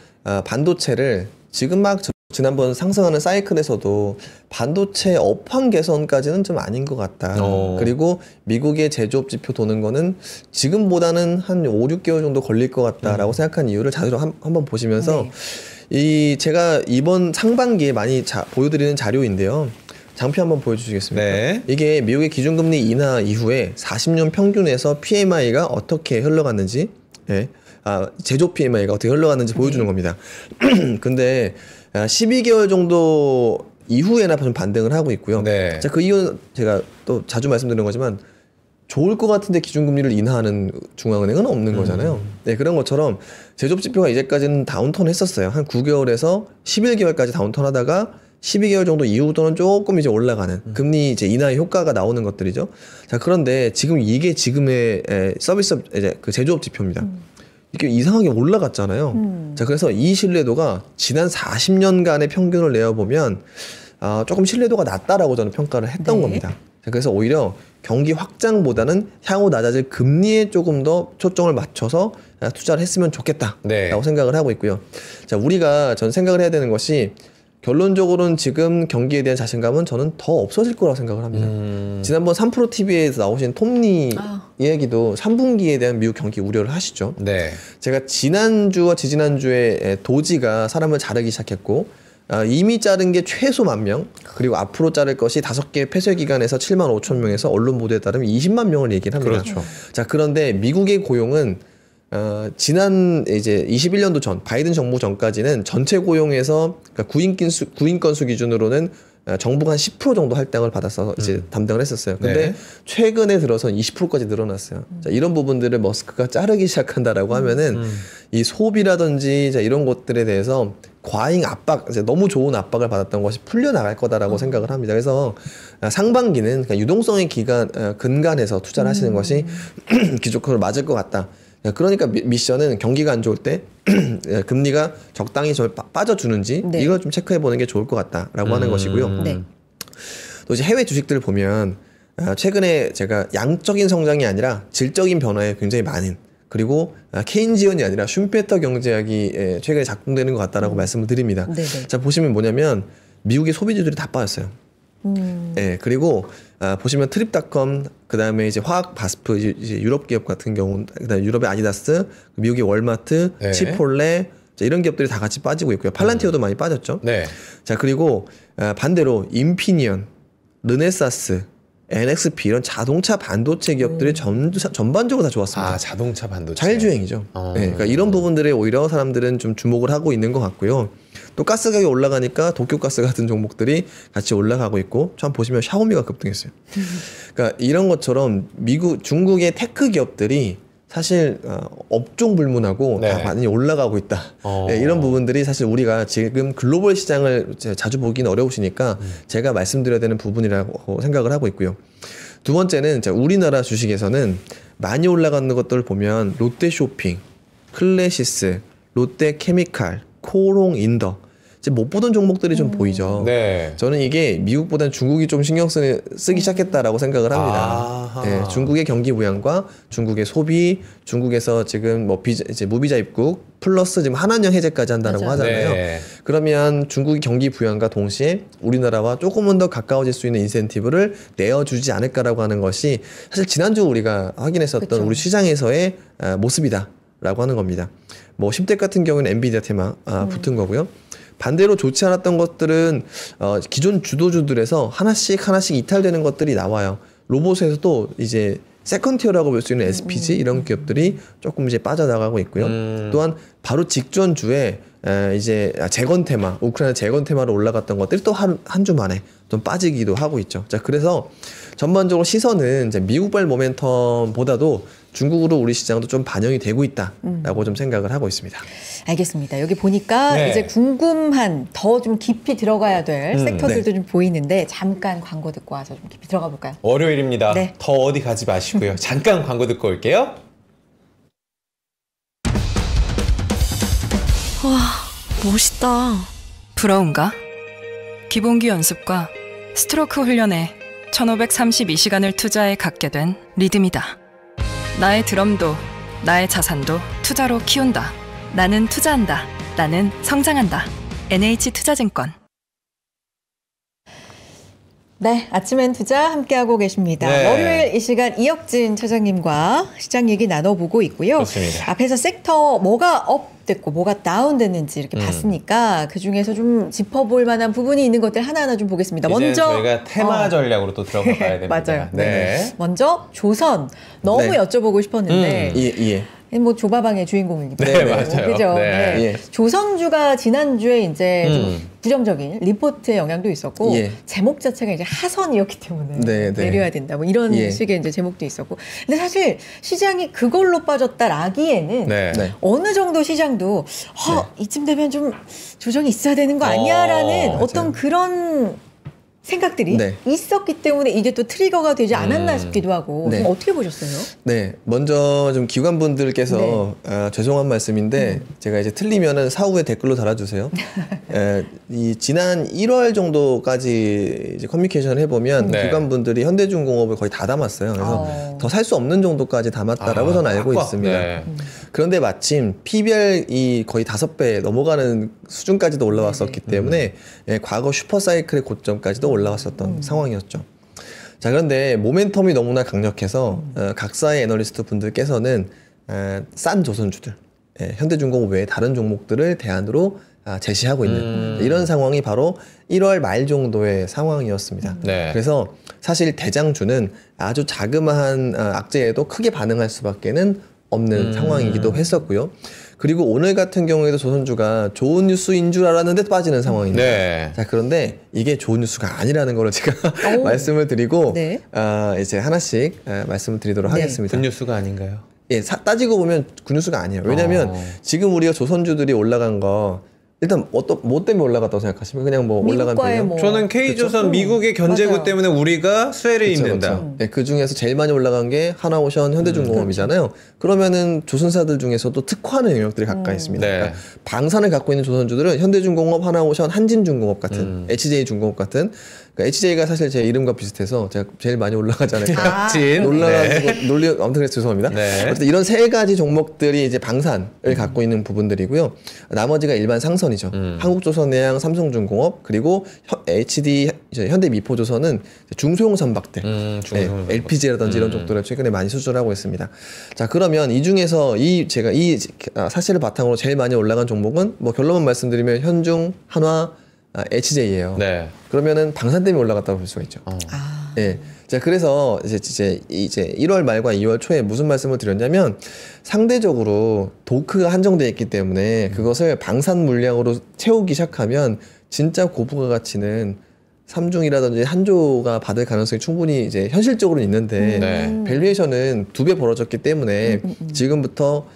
반도체를 지금 막 지난번 상승하는 사이클에서도 반도체 업황 개선까지는 좀 아닌 것 같다. 그리고 미국의 제조업 지표 도는 거는 지금보다는 한 5, 6개월 정도 걸릴 것 같다라고 생각한 이유를 자세로 한번 보시면서 이 제가 이번 상반기에 많이 보여드리는 자료인데요. 장표 한번 보여주시겠습니까? 네. 이게 미국의 기준금리 인하 이후에 40년 평균에서 PMI가 어떻게 흘러갔는지, 제조 PMI가 어떻게 흘러갔는지 보여주는 겁니다. 근데 12개월 정도 이후에나 좀 반등을 하고 있고요. 네. 자, 그 이유는 제가 또 자주 말씀드리는 거지만 좋을 것 같은데 기준금리를 인하하는 중앙은행은 없는 거잖아요. 네, 그런 것처럼 제조업 지표가 이제까지는 다운턴 했었어요. 한 9개월에서 11개월까지 다운턴 하다가 12개월 정도 이후부터는 조금 이제 올라가는 금리 이제 인하의 효과가 나오는 것들이죠. 자, 그런데 지금 이게 지금의 서비스업 이제 그 제조업 지표입니다. 이게 이상하게 올라갔잖아요. 자, 그래서 이 신뢰도가 지난 40년간의 평균을 내어보면 조금 신뢰도가 낮다라고 저는 평가를 했던 겁니다. 자, 그래서 오히려 경기 확장보다는 향후 낮아질 금리에 조금 더 초점을 맞춰서 투자를 했으면 좋겠다라고 생각을 하고 있고요. 자, 우리가 전 생각을 해야 되는 것이 결론적으로는 지금 경기에 대한 자신감은 저는 더 없어질 거라고 생각을 합니다. 지난번 3프로 TV에서 나오신 톱니 이야기도 3분기에 대한 미국 경기 우려를 하시죠. 네. 제가 지난주와 지지난주에 도지가 사람을 자르기 시작했고 이미 자른 게 최소 10,000명 그리고 앞으로 자를 것이 5개 폐쇄기관에서 75,000명에서 언론 보도에 따르면 20만 명을 얘기를 합니다. 그렇죠. 자, 그런데 미국의 고용은 지난 이제 21년도 전 바이든 정부 전까지는 전체 고용에서 그러니까 구인 건수 기준으로는 정부가 한 10% 정도 할당을 받아서 이제 담당을 했었어요. 근데 최근에 들어서 20%까지 늘어났어요. 자, 이런 부분들을 머스크가 자르기 시작한다라고 하면은 이 소비라든지 이런 것들에 대해서 과잉 압박, 이제 너무 좋은 압박을 받았던 것이 풀려나갈 거다라고 생각을 합니다. 그래서 상반기는 그러니까 유동성의 근간에서 투자를 하시는 것이 기존적으로 맞을 것 같다. 그러니까 미션은 경기가 안 좋을 때 금리가 적당히 좀 빠져주는지 이걸 좀 체크해 보는 게 좋을 것 같다라고 하는 것이고요. 또 이제 해외 주식들을 보면 최근에 제가 양적인 성장이 아니라 질적인 변화에 굉장히 많은 그리고 케인지언이 아니라 슌페터 경제학이 최근에 작동되는 것 같다라고 말씀을 드립니다. 자, 보시면 뭐냐면 미국의 소비주들이 다 빠졌어요. 네, 그리고 보시면 트립닷컴, 그 다음에 이제 화학 바스프, 이제 유럽 기업 같은 경우, 그다음에 유럽의 아디다스, 미국의 월마트, 치폴레, 자, 이런 기업들이 다 같이 빠지고 있고요. 팔란티오도 많이 빠졌죠. 자, 그리고 반대로 인피니언, 르네사스, NXP 이런 자동차 반도체 기업들이 전반적으로 다 좋았습니다. 자동차 반도체. 자율주행이죠. 네, 그러니까 이런 부분들에 오히려 사람들은 좀 주목을 하고 있는 것 같고요. 또 가스 가격이 올라가니까 도쿄가스 같은 종목들이 같이 올라가고 있고, 참 보시면 샤오미가 급등했어요. 그러니까 이런 것처럼 중국의 테크 기업들이 사실 업종 불문하고 네. 다 많이 올라가고 있다. 네, 이런 부분들이 사실 우리가 지금 글로벌 시장을 자주 보기는 어려우시니까 제가 말씀드려야 되는 부분이라고 생각을 하고 있고요. 두 번째는 우리나라 주식에서는 많이 올라가는 것들을 보면 롯데쇼핑, 클래시스, 롯데케미칼, 코롱인더 이제 못 보던 종목들이 좀 보이죠. 네. 저는 이게 미국보다는 중국이 좀 신경 쓰기 시작했다라고 생각을 합니다. 네, 중국의 경기 부양과 중국의 소비, 중국에서 지금 뭐 이제 무비자 입국 플러스 지금 한한령 해제까지 한다라고 하잖아요. 네. 그러면 중국의 경기 부양과 동시에 우리나라와 조금은 더 가까워질 수 있는 인센티브를 내어주지 않을까라고 하는 것이 사실 지난주 우리가 확인했었던 그쵸. 우리 시장에서의 모습이다라고 하는 겁니다. 뭐 10대 같은 경우는 엔비디아 테마 붙은 거고요. 반대로 좋지 않았던 것들은 기존 주도주들에서 하나씩 이탈되는 것들이 나와요. 로봇에서도 이제 세컨티어라고 볼 수 있는 SPG 이런 기업들이 조금 이제 빠져나가고 있고요. 또한 바로 직전 주에 이제 재건 테마, 우크라이나 재건 테마로 올라갔던 것들이 또 한 주 만에 좀 빠지기도 하고 있죠. 자, 그래서 전반적으로 시선은 이제 미국발 모멘텀보다도 중국으로 우리 시장도 좀 반영이 되고 있다라고 좀 생각을 하고 있습니다. 알겠습니다. 여기 보니까 네. 이제 궁금한 더 좀 깊이 들어가야 될 섹터들도 좀 보이는데 잠깐 광고 듣고 와서 좀 깊이 들어가 볼까요? 월요일입니다. 네. 더 어디 가지 마시고요. 잠깐 광고 듣고 올게요. 와, 멋있다. 부러운가? 기본기 연습과 스트로크 훈련에 1532시간을 투자해 갖게 된 리듬이다. 나의 드럼도 나의 자산도 투자로 키운다. 나는 투자한다. 나는 성장한다. NH투자증권. 네, 아침엔 투자 함께하고 계십니다. 네. 월요일 이 시간 이혁진 차장님과 시장 얘기 나눠보고 있고요. 그렇습니다. 앞에서 섹터 뭐가 업됐고 뭐가 다운됐는지 이렇게 봤으니까 그중에서 좀 짚어볼 만한 부분이 있는 것들 하나하나 좀 보겠습니다. 이제 먼저 저희가 테마 전략으로 또 들어가 봐야 됩니다. 맞아요. 네. 먼저 조선 너무 네. 여쭤보고 싶었는데 예. 뭐 조바방의 주인공이기도 네, 하고 맞아요. 그죠? 네. 예. 조선주가 지난주에 이제 좀 부정적인 리포트의 영향도 있었고 예. 제목 자체가 이제 하선이었기 때문에 네. 내려야 된다 뭐 이런 예. 식의 이제 제목도 있었고 근데 사실 시장이 그걸로 빠졌다라기에는 네. 네. 어느 정도 시장도 이쯤 되면 좀 조정이 있어야 되는 거 아니야라는 맞아요. 어떤 그런 생각들이 네. 있었기 때문에 이게 또 트리거가 되지 않았나 싶기도 하고 네. 좀 어떻게 보셨어요? 네, 먼저 좀 기관분들께서 죄송한 말씀인데 제가 이제 틀리면은 사후에 댓글로 달아주세요. 이 지난 1월 정도까지 이제 커뮤니케이션을 해보면 네. 기관분들이 현대중공업을 거의 다 담았어요. 그래서 더 살 수 없는 정도까지 담았다라고 저는 알고 있습니다. 네. 그런데 마침 PBR이 거의 5배 넘어가는 수준까지도 올라왔었기 때문에 과거 슈퍼사이클의 고점까지도 올라왔었던 상황이었죠. 자, 그런데 모멘텀이 너무나 강력해서 각사의 애널리스트 분들께서는 싼 조선주들, 현대중공업 외에 다른 종목들을 대안으로 제시하고 있는 이런 상황이 바로 1월 말 정도의 상황이었습니다. 네. 그래서 사실 대장주는 아주 자그마한 악재에도 크게 반응할 수밖에는 없는 상황이기도 했었고요. 그리고 오늘 같은 경우에도 조선주가 좋은 뉴스인 줄 알았는데 빠지는 상황입니다. 네. 자, 그런데 이게 좋은 뉴스가 아니라는 걸 제가 말씀을 드리고 네. 이제 하나씩 말씀을 드리도록 네. 하겠습니다. 굿뉴스가 아닌가요? 예, 따지고 보면 굿뉴스가 아니에요. 왜냐하면 지금 우리가 조선주들이 올라간 거 일단 뭐 때문에 올라갔다고 생각하시면 그냥 뭐 올라간 미국과의 편이요? 뭐 저는 K조선 그쵸? 미국의 견제구 맞아요. 때문에 우리가 수혜를 입는다. 네, 그 중에서 제일 많이 올라간 게 하나오션, 현대중공업이잖아요. 그러면은 조선사들 중에서도 특화하는 영역들이 가까이 있습니다. 네. 그러니까 방산을 갖고 있는 조선주들은 현대중공업, 하나오션, 한진중공업 같은 HJ중공업 같은 그러니까 HJ가 사실 제 이름과 비슷해서 제가 제일 많이 올라가지 않을까. 진. 놀라가지고 아무튼 그래서 죄송합니다. 네. 어쨌든 이런 세 가지 종목들이 이제 방산을 갖고 있는 부분들이고요. 나머지가 일반 상선이죠. 한국조선해양, 삼성중공업 그리고 HD 현대미포조선은 중소형 선박들, 중소형 선박. LPG라든지 이런 쪽들을 최근에 많이 수출하고 있습니다. 자, 그러면 이 중에서 제가 이 사실을 바탕으로 제일 많이 올라간 종목은 뭐 결론만 말씀드리면 현중, 한화, HJ예요. 네. 그러면은 방산 때문에 올라갔다고 볼 수가 있죠. 예. 자, 그래서 이제 1월 말과 2월 초에 무슨 말씀을 드렸냐면 상대적으로 도크가 한정되어 있기 때문에 그것을 방산 물량으로 채우기 시작하면 진짜 고부가 가치는 3중이라든지 한조가 받을 가능성이 충분히 이제 현실적으로는 있는데 밸류에이션은 2배 벌어졌기 때문에 지금부터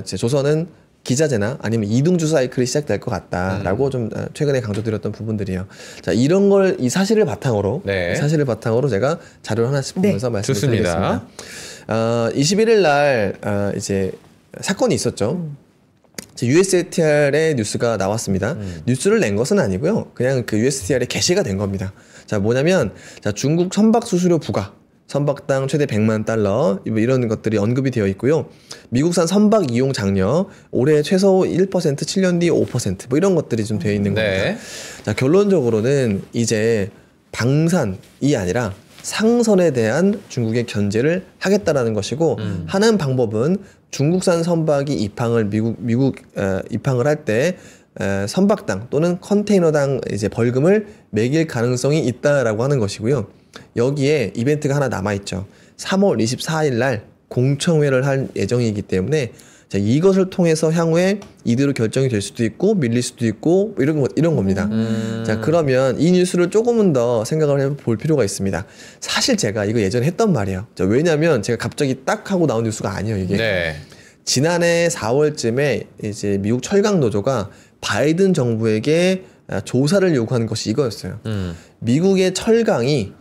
이제 조선은 기자재나 아니면 이등주 사이클이 시작될 것 같다라고 좀 최근에 강조드렸던 부분들이에요. 자, 이런 걸 이 사실을 바탕으로 이 사실을 바탕으로 제가 자료를 하나씩 보면서 말씀을 드리겠습니다. 21일 날 이제 사건이 있었죠. USTR의 뉴스가 나왔습니다. 뉴스를 낸 것은 아니고요. 그냥 그 USTR에 게시가 된 겁니다. 자, 뭐냐면 자, 중국 선박 수수료 부과 선박당 최대 100만 달러 이런 것들이 언급이 되어 있고요. 미국산 선박 이용 장려 올해 최소 1%, 7년 뒤 5% 뭐 이런 것들이 좀 되어 있는 겁니다. 자, 결론적으로는 이제 방산이 아니라 상선에 대한 중국의 견제를 하겠다라는 것이고 하는 방법은 중국산 선박이 입항을 미국 입항을 할 때 선박당 또는 컨테이너당 이제 벌금을 매길 가능성이 있다라고 하는 것이고요. 여기에 이벤트가 하나 남아 있죠. 3월 24일 날 공청회를 할 예정이기 때문에 자, 이것을 통해서 향후에 이대로 결정이 될 수도 있고 밀릴 수도 있고 이런 겁니다. 자, 그러면 이 뉴스를 조금은 더 생각을 해볼 필요가 있습니다. 사실 제가 이거 예전에 했던 말이에요. 자, 왜냐면 제가 갑자기 딱 하고 나온 뉴스가 아니에요, 이게. 지난해 4월쯤에 이제 미국 철강 노조가 바이든 정부에게 조사를 요구한 것이 이거였어요. 미국의 철강이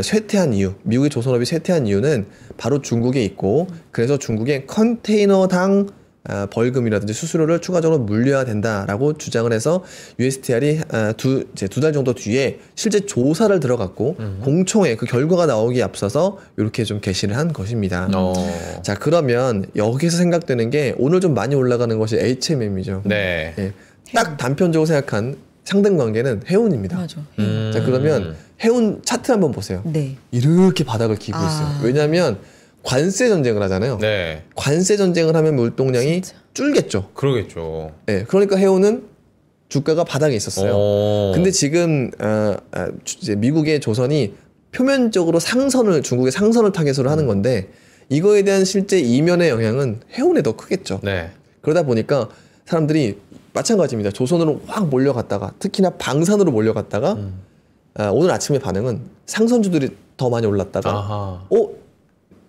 쇠퇴한 이유, 미국의 조선업이 쇠퇴한 이유는 바로 중국에 있고, 그래서 중국의 컨테이너당 벌금이라든지 수수료를 추가적으로 물려야 된다라고 주장을 해서 USTR이 두 달 정도 뒤에 실제 조사를 들어갔고 공청회 그 결과가 나오기에 앞서서 이렇게 좀 게시를 한 것입니다. 자, 그러면 여기서 생각되는 게 오늘 좀 많이 올라가는 것이 HMM이죠. 네. 예, 딱 단편적으로 생각한 상등 관계는 해운입니다. 맞아. 자, 그러면 해운 차트 한번 보세요. 네. 이렇게 바닥을 기고 있어요. 왜냐하면 관세 전쟁을 하잖아요. 네. 관세 전쟁을 하면 물동량이 진짜 줄겠죠. 그러겠죠. 네, 그러니까 해운은 주가가 바닥에 있었어요. 근데 지금 이제 미국의 조선이 표면적으로 중국의 상선을 타겟으로 하는 건데 이거에 대한 실제 이면의 영향은 해운에 더 크겠죠. 네. 그러다 보니까 사람들이 마찬가지입니다. 조선으로 확 몰려갔다가 특히나 방산으로 몰려갔다가 오늘 아침의 반응은 상선주들이 더 많이 올랐다가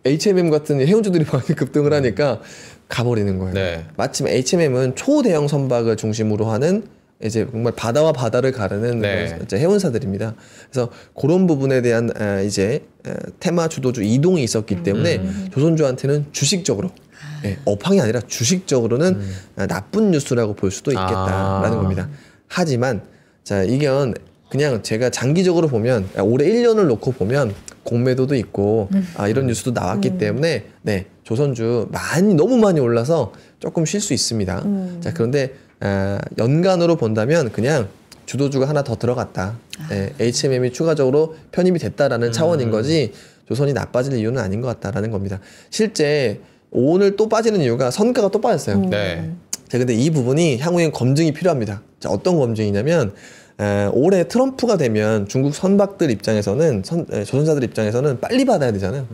HMM 같은 해운주들이 많이 급등을 하니까 가버리는 거예요. 네. 마침 HMM은 초대형 선박을 중심으로 하는 이제 정말 바다와 바다를 가르는 이제 해운사들입니다. 그래서 그런 부분에 대한 이제 테마 주도주 이동이 있었기 때문에 조선주한테는 주식적으로 업황이 아니라 주식적으로는 나쁜 뉴스라고 볼 수도 있겠다라는 겁니다. 하지만 자, 이건 그냥 제가 장기적으로 보면 올해 1년을 놓고 보면 공매도도 있고 이런 뉴스도 나왔기 때문에 조선주 너무 많이 올라서 조금 쉴 수 있습니다. 자, 그런데 연간으로 본다면 그냥 주도주가 하나 더 들어갔다. HMM이 추가적으로 편입이 됐다라는 차원인 거지 조선이 나빠질 이유는 아닌 것 같다라는 겁니다. 실제 오늘 또 빠지는 이유가 선가가 또 빠졌어요. 자, 근데 이 부분이 향후에 검증이 필요합니다. 자, 어떤 검증이냐면 올해 트럼프가 되면 중국 선박들 입장에서는 조선사들 입장에서는 빨리 받아야 되잖아요.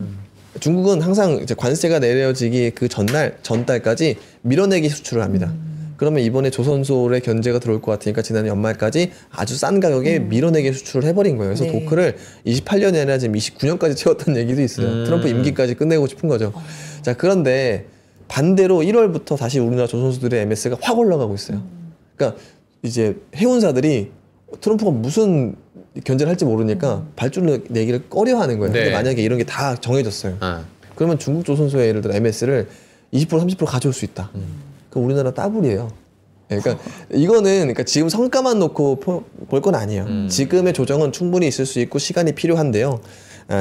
중국은 항상 이제 관세가 내려지기 그 전달까지 밀어내기 수출을 합니다. 그러면 이번에 조선소의 견제가 들어올 것 같으니까 지난 연말까지 아주 싼 가격에 밀어내기 수출을 해버린 거예요. 그래서 도크를 28년이 아니라 지금 29년까지 채웠다는 얘기도 있어요. 트럼프 임기까지 끝내고 싶은 거죠. 자, 그런데 반대로 1월부터 다시 우리나라 조선소들의 MS가 확 올라가고 있어요. 그러니까 이제 해운사들이 트럼프가 무슨 견제를 할지 모르니까 발주를 내기를 꺼려하는 거예요. 근데 만약에 이런 게 다 정해졌어요. 그러면 중국 조선소의 예를 들어 MS를 20% 30% 가져올 수 있다. 그럼 우리나라 따블이에요. 그러니까 이거는 지금 성과만 놓고 볼 건 아니에요. 지금의 조정은 충분히 있을 수 있고 시간이 필요한데요.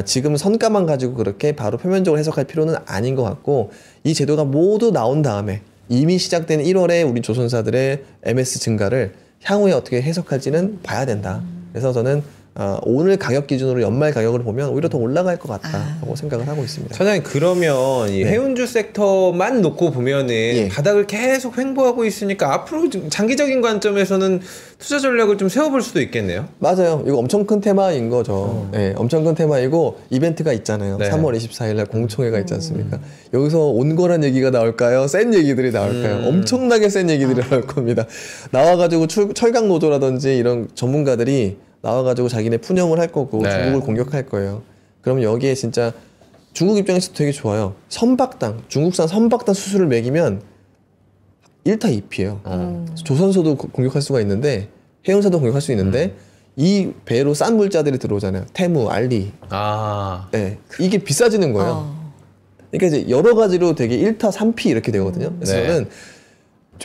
지금 성과만 가지고 그렇게 바로 표면적으로 해석할 필요는 아닌 것 같고 이 제도가 모두 나온 다음에 이미 시작된 1월에 우리 조선사들의 MS 증가를 향후에 어떻게 해석할지는 봐야 된다. 그래서 저는 오늘 가격 기준으로 연말 가격을 보면 오히려 더 올라갈 것 같다고 생각을 하고 있습니다. 차장님, 그러면 이 해운주 섹터만 놓고 보면은 바닥을 계속 횡보하고 있으니까 앞으로 장기적인 관점에서는 투자 전략을 좀 세워볼 수도 있겠네요. 맞아요. 이거 엄청 큰 테마인 거죠. 엄청 큰 테마이고 이벤트가 있잖아요. 3월 24일 날 공청회가 있지 않습니까? 여기서 온거란 얘기가 나올까요? 센 얘기들이 나올까요? 엄청나게 센 얘기들이 나올 겁니다. 나와가지고 철강 노조라든지 이런 전문가들이 나와가지고 자기네 푸념을 할 거고 네. 중국을 공격할 거예요. 그러면 여기에 진짜 중국 입장에서 되게 좋아요. 선박당, 중국산 선박당 수수를 매기면 1타 2피예요. 조선소도 공격할 수가 있는데 해운사도 공격할 수 있는데 이 배로 싼 물자들이 들어오잖아요. 태무, 알리. 네, 이게 비싸지는 거예요. 그러니까 이제 여러 가지로 되게 1타 3피 이렇게 되거든요. 그래서 저는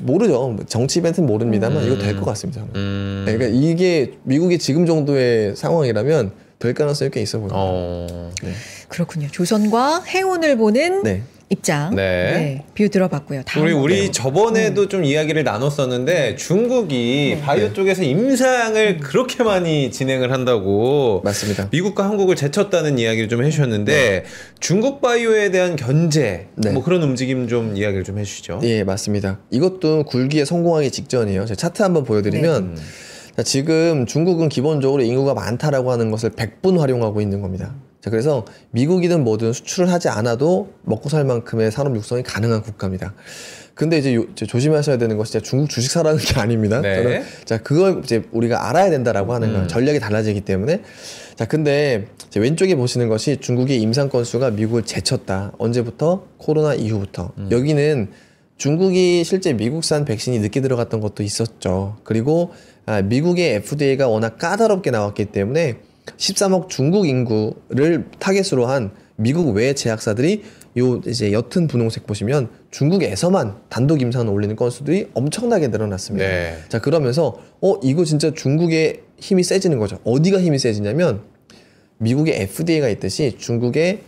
모르죠. 정치 이벤트는 모릅니다만 이거 될 것 같습니다. 저는. 네, 그러니까 이게 미국이 지금 정도의 상황이라면 될 가능성이 꽤 있어 보입니다. 네. 그렇군요. 조선과 해운을 보는 입장 비유 들어봤고요. 우리 저번에도 좀 이야기를 나눴었는데 중국이 바이오 쪽에서 임상을 그렇게 많이 진행을 한다고 맞습니다. 미국과 한국을 제쳤다는 이야기를 좀 해주셨는데 중국 바이오에 대한 견제 뭐 그런 움직임 좀 이야기를 좀 해주시죠. 예, 맞습니다. 이것도 굴기에 성공하기 직전이에요. 제가 차트 한번 보여드리면 자, 지금 중국은 기본적으로 인구가 많다라고 하는 것을 100분 활용하고 있는 겁니다. 자, 그래서 미국이든 뭐든 수출을 하지 않아도 먹고 살 만큼의 산업 육성이 가능한 국가입니다. 근데 이제 조심하셔야 되는 것이 중국 주식 사라는 게 아닙니다. 저는 자, 그걸 이제 우리가 알아야 된다라고 하는 거예요. 전략이 달라지기 때문에. 자, 근데 이제 왼쪽에 보시는 것이 중국의 임상 건수가 미국을 제쳤다. 언제부터? 코로나 이후부터. 여기는 중국이 실제 미국산 백신이 늦게 들어갔던 것도 있었죠. 그리고 미국의 FDA가 워낙 까다롭게 나왔기 때문에 13억 중국 인구를 타겟으로 한 미국 외 제약사들이 요 이제 옅은 분홍색 보시면 중국에서만 단독 임상을 올리는 건수들이 엄청나게 늘어났습니다. 자, 그러면서 이거 진짜 중국의 힘이 세지는 거죠. 어디가 힘이 세지냐면 미국의 FDA가 있듯이 중국의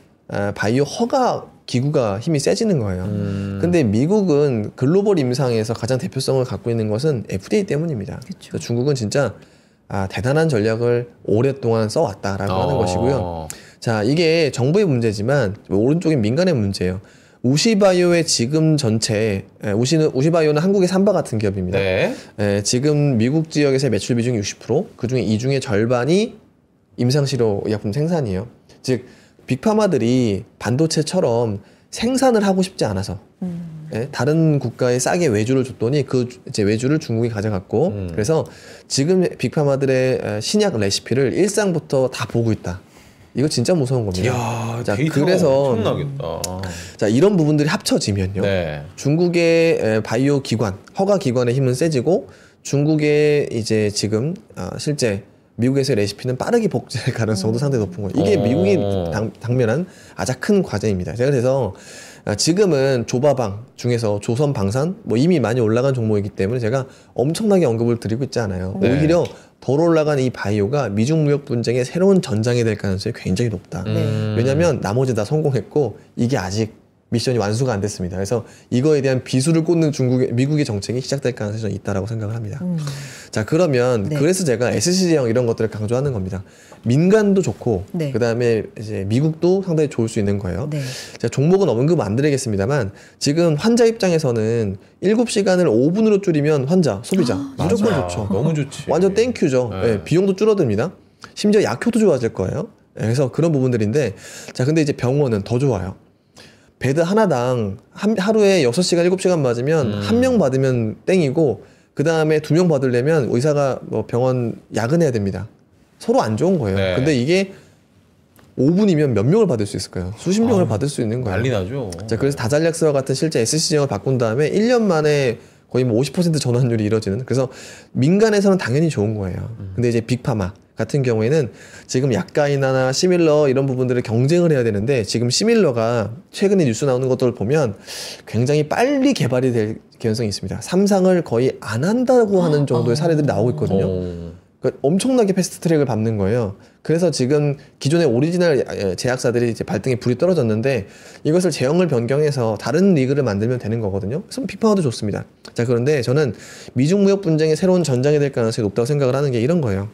바이오 허가 기구가 힘이 세지는 거예요. 근데 미국은 글로벌 임상에서 가장 대표성을 갖고 있는 것은 FDA 때문입니다. 그래서 중국은 진짜 대단한 전략을 오랫동안 써왔다라고 하는 것이고요. 자, 이게 정부의 문제지만 오른쪽엔 민간의 문제예요. 우시바이오의 지금 전체 우시바이오는 한국의 삼바 같은 기업입니다. 지금 미국 지역에서의 매출 비중이 60%, 그중에 이 중에 절반이 임상치료 의약품 생산이에요. 즉 빅파마들이 반도체처럼 생산을 하고 싶지 않아서 다른 국가에 싸게 외주를 줬더니 그 이제 외주를 중국이 가져갔고 그래서 지금 빅파마들의 신약 레시피를 일상부터 다 보고 있다. 이거 진짜 무서운 겁니다. 이야, 자, 데이터가 그래서 엄청나겠다. 자, 이런 부분들이 합쳐지면요. 중국의 바이오 기관, 허가 기관의 힘은 세지고 중국의 이제 지금 실제 미국에서의 레시피는 빠르게 복제할 가능성도 상당히 높은 거예요. 이게 미국이 당면한 아주 큰 과제입니다. 제가 그래서 지금은 조바방 중에서 조선방산 뭐 이미 많이 올라간 종목이기 때문에 제가 엄청나게 언급을 드리고 있지 않아요. 오히려 더 올라간 이 바이오가 미중 무역 분쟁의 새로운 전장이 될 가능성이 굉장히 높다. 왜냐하면 나머지 다 성공했고 이게 아직 미션이 완수가 안 됐습니다. 그래서 이거에 대한 비수를 꽂는 미국의 정책이 시작될 가능성이 있다라고 생각을 합니다. 자, 그러면 그래서 제가 SC제형 이런 것들을 강조하는 겁니다. 민간도 좋고 그다음에 이제 미국도 상당히 좋을 수 있는 거예요. 제가 종목은 언급 안 드리겠습니다만 지금 환자 입장에서는 7시간을 5분으로 줄이면 환자, 소비자 무조건 좋죠. 너무 좋지. 완전 땡큐죠. 비용도 줄어듭니다. 심지어 약효도 좋아질 거예요. 그래서 그런 부분들인데 자, 근데 이제 병원은 더 좋아요. 베드 하나당 하루에 6시간, 7시간 맞으면 1명 받으면 땡이고 그 다음에 2명 받으려면 의사가 뭐 병원 야근해야 됩니다. 서로 안 좋은 거예요. 근데 이게 5분이면 몇 명을 받을 수 있을까요? 수십 명을 받을 수 있는 거예요. 난리 나죠. 자, 그래서 다잘약스와 같은 실제 SC제형을 바꾼 다음에 1년 만에 거의 뭐 50% 전환율이 이루어지는, 그래서 민간에서는 당연히 좋은 거예요. 근데 이제 빅파마 같은 경우에는 지금 약가이나나 시밀러 이런 부분들을 경쟁을 해야 되는데 지금 시밀러가 최근에 뉴스 나오는 것들을 보면 굉장히 빨리 개발이 될 가능성이 있습니다. 삼상을 거의 안 한다고 하는 정도의 사례들이 나오고 있거든요. 그러니까 엄청나게 패스트 트랙을 밟는 거예요. 그래서 지금 기존의 오리지널 제약사들이 이제 발등에 불이 떨어졌는데 이것을 제형을 변경해서 다른 리그를 만들면 되는 거거든요. 그래서 빅파마도 좋습니다. 자, 그런데 저는 미중 무역 분쟁의 새로운 전장이 될 가능성이 높다고 생각을 하는 게 이런 거예요.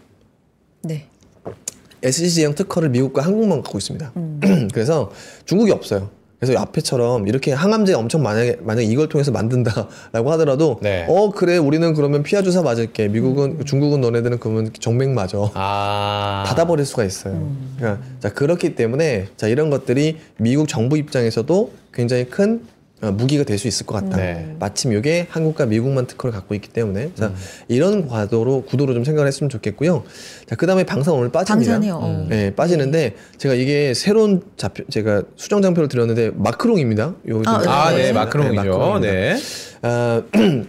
SC제형 특허를 미국과 한국만 갖고 있습니다. 그래서 중국이 없어요. 그래서 앞에처럼 이렇게 항암제 엄청 만약에 이걸 통해서 만든다라고 하더라도 그래 우리는 그러면 피하 주사 맞을게. 중국은 너네들은 그러면 정맥 맞아. 닫아버릴 수가 있어요. 그러니까 자, 그렇기 때문에 자, 이런 것들이 미국 정부 입장에서도 굉장히 큰 무기가 될 수 있을 것 같다. 네. 마침 이게 한국과 미국만 특허를 갖고 있기 때문에 자, 이런 구도로 좀 생각을 했으면 좋겠고요. 자, 그다음에 방산 오늘 빠집니다. 방산이요. 네, 빠지는데 제가 이게 새로운 제가 수정 장표를 드렸는데 마크롱입니다. 네, 마크롱이죠. 네.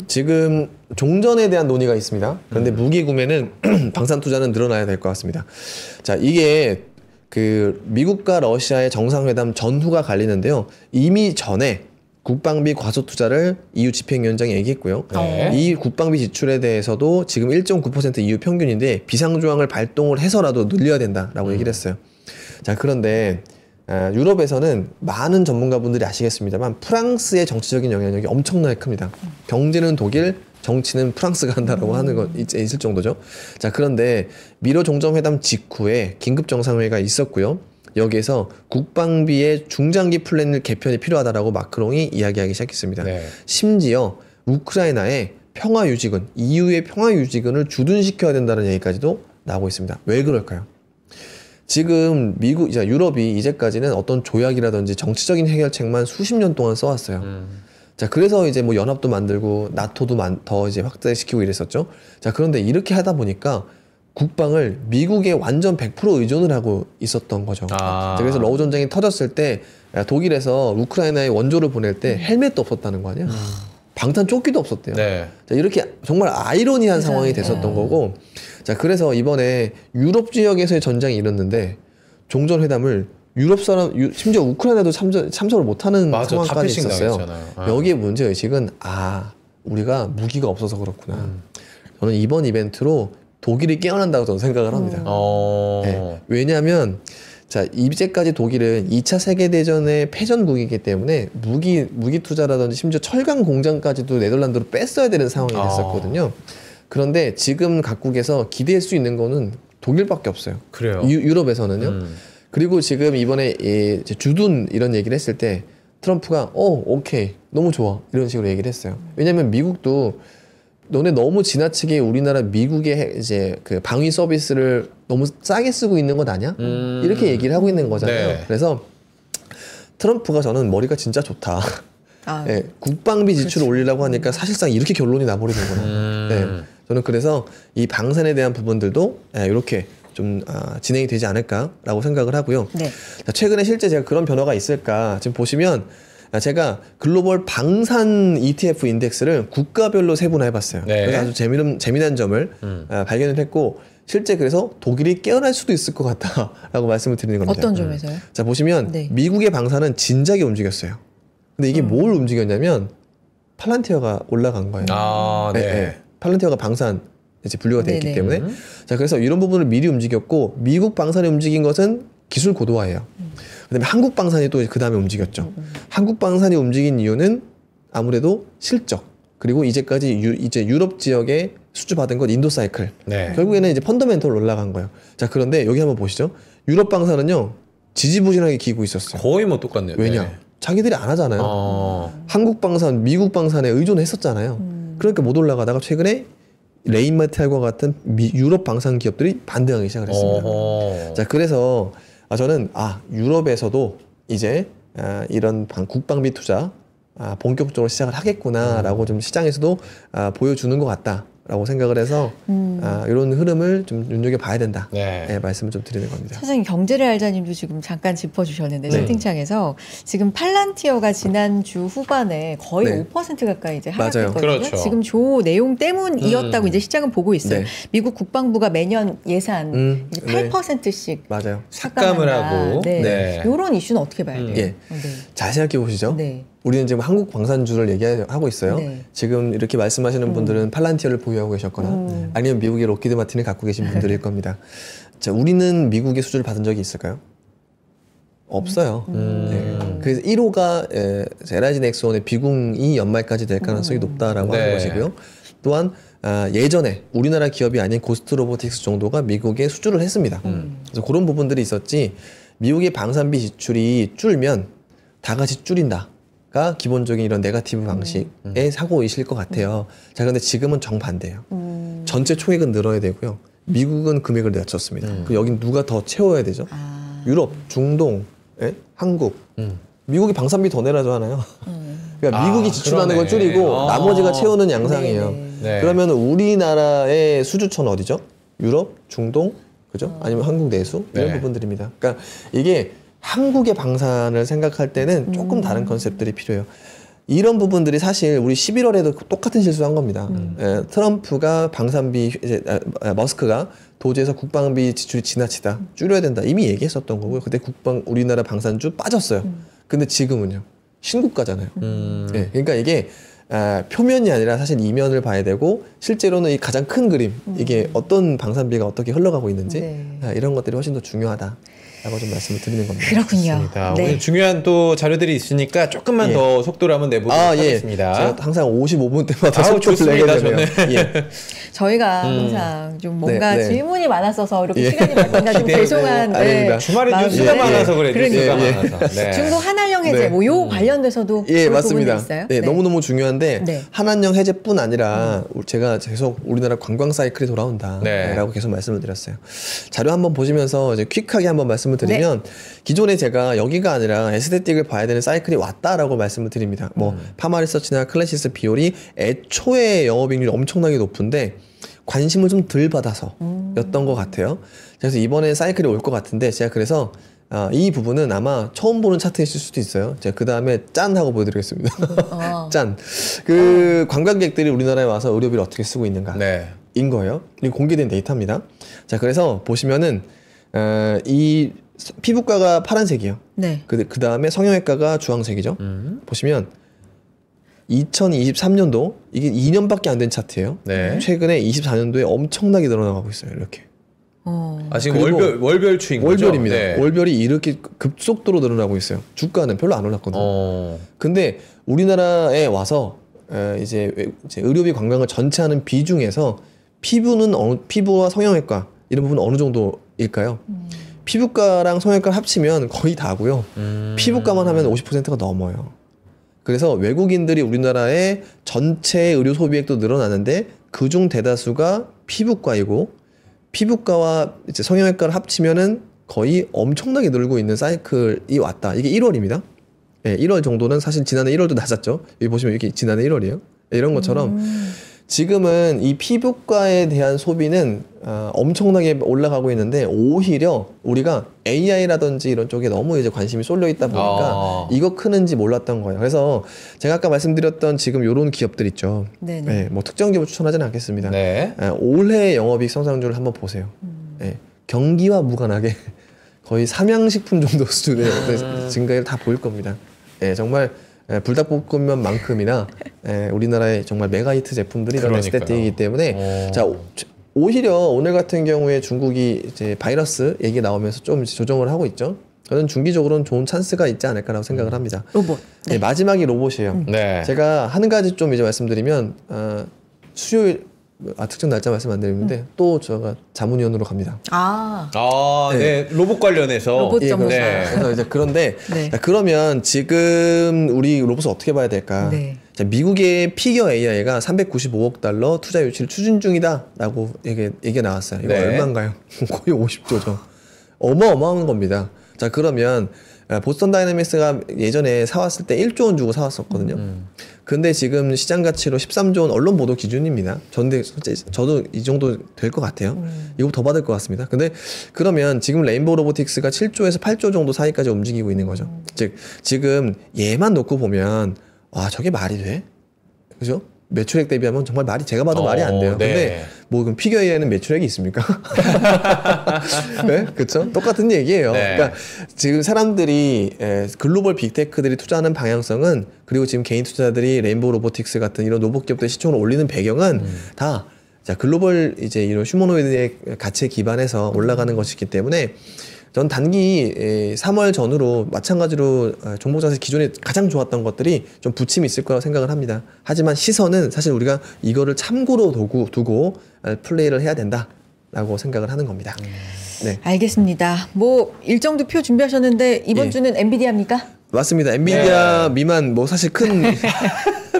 지금 종전에 대한 논의가 있습니다. 그런데 무기 구매는 방산 투자는 늘어나야 될 것 같습니다. 자, 이게 그 미국과 러시아의 정상회담 전후가 갈리는데요. 이미 전에 국방비 과소 투자를 EU 집행위원장이 얘기했고요. 네. 이 국방비 지출에 대해서도 지금 1.9% EU 평균인데 비상조항을 발동을 해서라도 늘려야 된다라고 얘기를 했어요. 자, 그런데 유럽에서는 많은 전문가분들이 아시겠습니다만 프랑스의 정치적인 영향력이 엄청나게 큽니다. 경제는 독일, 정치는 프랑스가 한다라고 하는 거 있을 정도죠. 자, 그런데 미로 종전회담 직후에 긴급 정상회의가 있었고요. 여기에서 국방비의 중장기 플랜 개편이 필요하다라고 마크롱이 이야기하기 시작했습니다. 네. 심지어 우크라이나의 평화유지군, EU의 평화유지군을 주둔시켜야 된다는 얘기까지도 나오고 있습니다. 왜 그럴까요? 지금 유럽이 이제까지는 어떤 조약이라든지 정치적인 해결책만 수십 년 동안 써왔어요. 자, 그래서 이제 뭐 연합도 만들고 나토도 더 이제 확대시키고 이랬었죠. 자, 그런데 이렇게 하다 보니까 국방을 미국에 완전 100% 의존을 하고 있었던 거죠. 자, 그래서 러우 전쟁이 터졌을 때 독일에서 우크라이나에 원조를 보낼 때 헬멧도 없었다는 거 아니야? 방탄 조끼도 없었대요. 네. 자, 이렇게 정말 아이러니한 상황이 됐었던 거고, 자, 그래서 이번에 유럽 지역에서의 전쟁이 일었는데 종전회담을 유럽 사람, 심지어 우크라이나도 참석을 못하는 상황까지 있었어요. 여기에 문제 의식은 우리가 무기가 없어서 그렇구나. 저는 이번 이벤트로 독일이 깨어난다고 저는 생각을 합니다. 네. 왜냐하면 자, 이제까지 독일은 2차 세계대전의 패전국이기 때문에 무기 투자라든지 심지어 철강 공장까지도 네덜란드로 뺐어야 되는 상황이 됐었거든요. 그런데 지금 각국에서 기대할 수 있는 거는 독일밖에 없어요. 그래요. 유럽에서는요. 그리고 지금 이번에 주둔 이런 얘기를 했을 때 트럼프가 오케이 너무 좋아 이런 식으로 얘기를 했어요. 왜냐하면 미국도 너네 너무 지나치게 우리나라 미국의 이제 그 방위 서비스를 너무 싸게 쓰고 있는 것 아니야? 이렇게 얘기를 하고 있는 거잖아요. 네. 그래서 트럼프가 저는 머리가 진짜 좋다. 네, 국방비 지출을 올리려고 하니까 사실상 이렇게 결론이 나버리는구나. 네, 저는 그래서 이 방산에 대한 부분들도 이렇게 좀 진행이 되지 않을까라고 생각을 하고요. 네. 자, 최근에 실제 제가 그런 변화가 있을까 지금 보시면 제가 글로벌 방산 ETF 인덱스를 국가별로 세분화해봤어요. 네. 그래서 아주 재미난 점을 발견을 했고 실제 그래서 독일이 깨어날 수도 있을 것 같다라고 말씀을 드리는 겁니다. 어떤 점에서요? 자, 보시면 네. 미국의 방산은 진작에 움직였어요. 근데 이게 뭘 움직였냐면 팔란티어가 올라간 거예요. 네. 네. 팔란티어가 방산 이제 분류가 되어 있기 때문에 자, 그래서 이런 부분을 미리 움직였고 미국 방산이 움직인 것은 기술 고도화예요. 그다음에 한국 방산이 또 그 다음에 움직였죠. 한국 방산이 움직인 이유는 아무래도 실적 그리고 이제까지 이제 유럽 지역에 수주받은 것 인도 사이클. 네. 결국에는 이제 펀더멘털 올라간 거예요. 자, 그런데 여기 한번 보시죠. 유럽 방산은요 지지부진하게 기고 있었어요. 거의 뭐 똑같네요. 왜냐? 네. 자기들이 안 하잖아요. 한국 방산, 미국 방산에 의존했었잖아요. 그러니까 못 올라가다가 최근에 레인메탈과 같은 유럽 방산 기업들이 반등하기 시작을 했습니다. 자, 그래서 저는 유럽에서도 이제 이런 국방비 투자 본격적으로 시작을 하겠구나라고 좀 시장에서도 보여주는 것 같다라고 생각을 해서 이런 흐름을 좀 눈여겨봐야 된다. 네, 말씀을 좀 드리는 겁니다. 사장님 경제를 알자님도 지금 잠깐 짚어주셨는데 채팅창에서 지금 팔란티어가 지난주 후반에 거의 5% 가까이 이제 하락했거든요. 그렇죠. 지금 조 내용 때문이었다고 이제 시장은 보고 있어요. 네. 미국 국방부가 매년 예산 이제 8%씩 맞아요. 삭감을 하고 이런 이슈는 어떻게 봐야 돼요? 예. 잘 생각해 보시죠. 우리는 지금 한국 방산주를 얘기하고 있어요. 지금 이렇게 말씀하시는 분들은 팔란티어를 보유하고 계셨거나 아니면 미국의 록히드 마틴을 갖고 계신 분들일 겁니다. 자, 우리는 미국의 수주를 받은 적이 있을까요? 없어요. 네. 그래서 1호가 LIG 넥스원의 비궁이 연말까지 될 가능성이 높다라고 하는 것이고요. 또한 예전에 우리나라 기업이 아닌 고스트 로보틱스 정도가 미국에 수주를 했습니다. 그래서 그런 부분들이 있었지 미국의 방산비 지출이 줄면 다 같이 줄인다. 가 기본적인 이런 네거티브 방식의 사고이실 것 같아요. 자, 그런데 지금은 정반대예요. 전체 총액은 늘어야 되고요. 미국은 금액을 낮췄습니다. 그럼 여긴 누가 더 채워야 되죠? 유럽, 중동, 한국. 미국이 방산비 더 내라죠 하나요? 그러니까 미국이 지출하는 걸 줄이고 나머지가 채우는 양상이에요. 네. 그러면 우리나라의 수주처는 어디죠? 유럽, 중동, 그죠? 아니면 한국 내수 이런 네. 부분들입니다. 그러니까 이게 한국의 방산을 생각할 때는 조금 다른 컨셉들이 필요해요. 이런 부분들이 사실 우리 11월에도 똑같은 실수한 겁니다. 트럼프가 방산비 이제 머스크가 도제에서 국방비 지출이 지나치다 줄여야 된다 이미 얘기했었던 거고요. 그때 우리나라 방산주 빠졌어요. 근데 지금은요 신고가잖아요. 네, 그러니까 이게 표면이 아니라 사실 이면을 봐야 되고 실제로는 이 가장 큰 그림 이게 어떤 방산비가 어떻게 흘러가고 있는지 이런 것들이 훨씬 더 중요하다. 라고 좀 말씀을 드리는 겁니다. 그렇군요. 네. 오늘 중요한 또 자료들이 있으니까 조금만 더 속도를 한번 내보도록 하겠습니다. 제가 항상 55분 때마다 속도를 좋습니다, 내겠네요. 저희가 항상 좀 뭔가 질문이 많았어서 이렇게 시간이 많나 좀 죄송한 주말에 뉴스가 많아서 그래. 뉴스가 많아서. 중국 한한령 해제 요 관련돼서도 맞습니다. 있어요? 너무너무 중요한데 한한령 해제뿐 아니라 제가 계속 우리나라 관광 사이클이 돌아온다라고 계속 말씀을 드렸어요. 자료 한번 보시면서 이제 퀵하게 한번 말씀을 드리면 기존에 제가 여기가 아니라 에스테틱을 봐야 되는 사이클이 왔다라고 말씀을 드립니다. 뭐 파마리서치나 클래시스 비올이 애초에 영업이익률이 엄청나게 높은데 관심을 좀 덜 받아서 였던 것 같아요. 그래서 이번에 사이클이 올 것 같은데 제가 그래서 이 부분은 아마 처음 보는 차트이실 수도 있어요. 제가 그 다음에 짠 하고 보여드리겠습니다. 짠. 그 관광객들이 우리나라에 와서 의료비를 어떻게 쓰고 있는가 인 거예요. 이 공개된 데이터입니다. 자, 그래서 보시면은 이 피부과가 파란색이에요. 그 다음에 성형외과가 주황색이죠. 보시면 2023년도 이게 2년밖에 안 된 차트예요. 최근에 24년도에 엄청나게 늘어나가고 있어요. 이렇게. 지금 월별 추인 거죠? 월별입니다. 월별이 이렇게 급속도로 늘어나고 있어요. 주가는 별로 안 올랐거든요. 근데 우리나라에 와서 이제 의료비 관광을 전체 하는 비중에서 피부와 성형외과 이런 부분은 어느 정도일까요? 피부과랑 성형외과를 합치면 거의 다고요. 피부과만 하면 50%가 넘어요. 그래서 외국인들이 우리나라의 전체 의료 소비액도 늘어나는데 그중 대다수가 피부과이고 피부과와 이제 성형외과를 합치면은 거의 엄청나게 늘고 있는 사이클이 왔다. 이게 1월입니다. 1월 정도는 사실 지난해 1월도 낮았죠. 여기 보시면 이게 지난해 1월이에요. 이런 것처럼 지금은 이 피부과에 대한 소비는 엄청나게 올라가고 있는데 오히려 우리가 AI라든지 이런 쪽에 너무 이제 관심이 쏠려 있다 보니까 이거 크는지 몰랐던 거예요. 그래서 제가 아까 말씀드렸던 지금 요런 기업들 있죠. 뭐 특정 기업을 추천하지는 않겠습니다. 올해 영업이익 성장률을 한번 보세요. 경기와 무관하게 거의 삼양식품 정도 수준의 증가를 다 보일 겁니다. 정말 불닭볶음면만큼이나 우리나라의 정말 메가히트 제품들이 이런 에스테틱이기 때문에 자 오히려 오늘 같은 경우에 중국이 이제 바이러스 얘기 나오면서 좀 조정을 하고 있죠. 저는 중기적으로는 좋은 찬스가 있지 않을까라고 생각을 합니다. 로봇. 마지막이 로봇이에요. 제가 한 가지 좀 이제 말씀드리면 수요일 특정 날짜 말씀 안 드리는데 또 제가 자문위원으로 갑니다. 로봇 관련해서 로봇 전문가. 그래서 이제 그런데 자, 그러면 지금 우리 로봇을 어떻게 봐야 될까? 자, 미국의 피겨 AI가 395억 달러 투자 유치를 추진 중이다라고 얘기가 나왔어요. 이거 얼마인가요? 거의 50조죠. 어마어마한 겁니다. 자, 그러면 보스턴 다이내믹스가 예전에 사왔을 때 1조 원 주고 사왔었거든요. 근데 지금 시장 가치로 13조 원 언론 보도 기준입니다. 저도 이 정도 될 것 같아요. 이거 더 받을 것 같습니다. 근데 그러면 지금 레인보우 로보틱스가 7조에서 8조 정도 사이까지 움직이고 있는 거죠. 즉 지금 얘만 놓고 보면 와 저게 말이 돼? 그죠? 매출액 대비하면 정말 말이 제가 봐도 말이 안 돼요. 근데 뭐 그럼 피겨 AI는 매출액이 있습니까? 네? 그렇죠? 똑같은 얘기예요. 그러니까 지금 사람들이 글로벌 빅테크들이 투자하는 방향성은 그리고 지금 개인 투자자들이 레인보우 로보틱스 같은 이런 로봇 기업들 시총을 올리는 배경은 다 자, 글로벌 이제 이런 휴머노이드의 가치에 기반해서 올라가는 것이기 때문에 전 단기 3월 전후로 마찬가지로 종목 자세 기존에 가장 좋았던 것들이 좀 부침이 있을 거라고 생각을 합니다. 하지만 시선은 사실 우리가 이거를 참고로 두고 플레이를 해야 된다라고 생각을 하는 겁니다. 알겠습니다. 뭐 일정도 표 준비하셨는데 이번 주는 엔비디아입니까? 맞습니다. 엔비디아 미만 뭐 사실 큰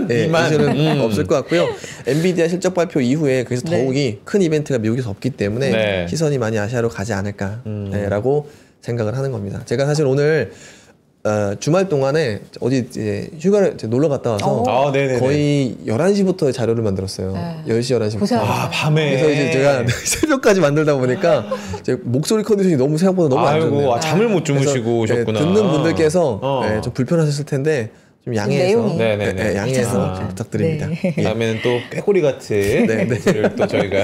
이슈는 없을 것 같고요. 엔비디아 실적 발표 이후에 그래서 더욱이 큰 이벤트가 미국에서 없기 때문에 시선이 많이 아시아로 가지 않을까라고 생각을 하는 겁니다. 제가 사실 오늘 주말 동안에 어디 이제 휴가를 이제 놀러 갔다 와서 아, 네네네. 거의 11시부터 자료를 만들었어요. 네. 10시, 11시부터. 고생하셨어요. 아, 밤에. 그래서 이제 제가 새벽까지 만들다 보니까 제 목소리 컨디션이 너무 생각보다 너무 안 좋네요. 아이고, 잠을 못 주무시고 그래서, 오셨구나. 듣는 분들께서 어. 좀 불편하셨을 텐데 좀 양해해서 내용이. 네네네. 양해해서 아. 좀 부탁드립니다. 네. 예. 다음에는 또 꾀꼬리 같은 네, 네. 목소리를 또 저희가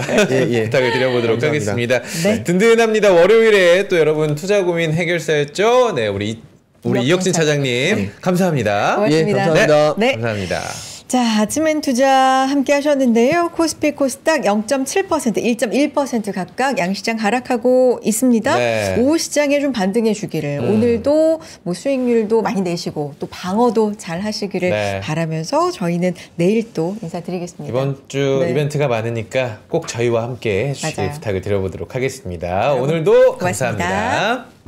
예. 부탁을 드려보도록 감사합니다. 하겠습니다. 네. 든든합니다. 월요일에 또 여러분 투자 고민 해결사였죠. 네, 우리 이혁진 차장님 감사합니다. 고맙습니다. 예, 감사합니다. 네. 감사합니다. 자, 아침엔 투자 함께 하셨는데요. 코스피, 코스닥 0.7%, 1.1% 각각 양시장 하락하고 있습니다. 네. 오후 시장에 좀 반등해 주기를 오늘도 뭐 수익률도 많이 내시고 또 방어도 잘 하시기를 네. 바라면서 저희는 내일 또 인사드리겠습니다. 이번 주 네. 이벤트가 많으니까 꼭 저희와 함께 해주시길 맞아요. 부탁을 드려보도록 하겠습니다. 오늘도 고맙습니다. 감사합니다.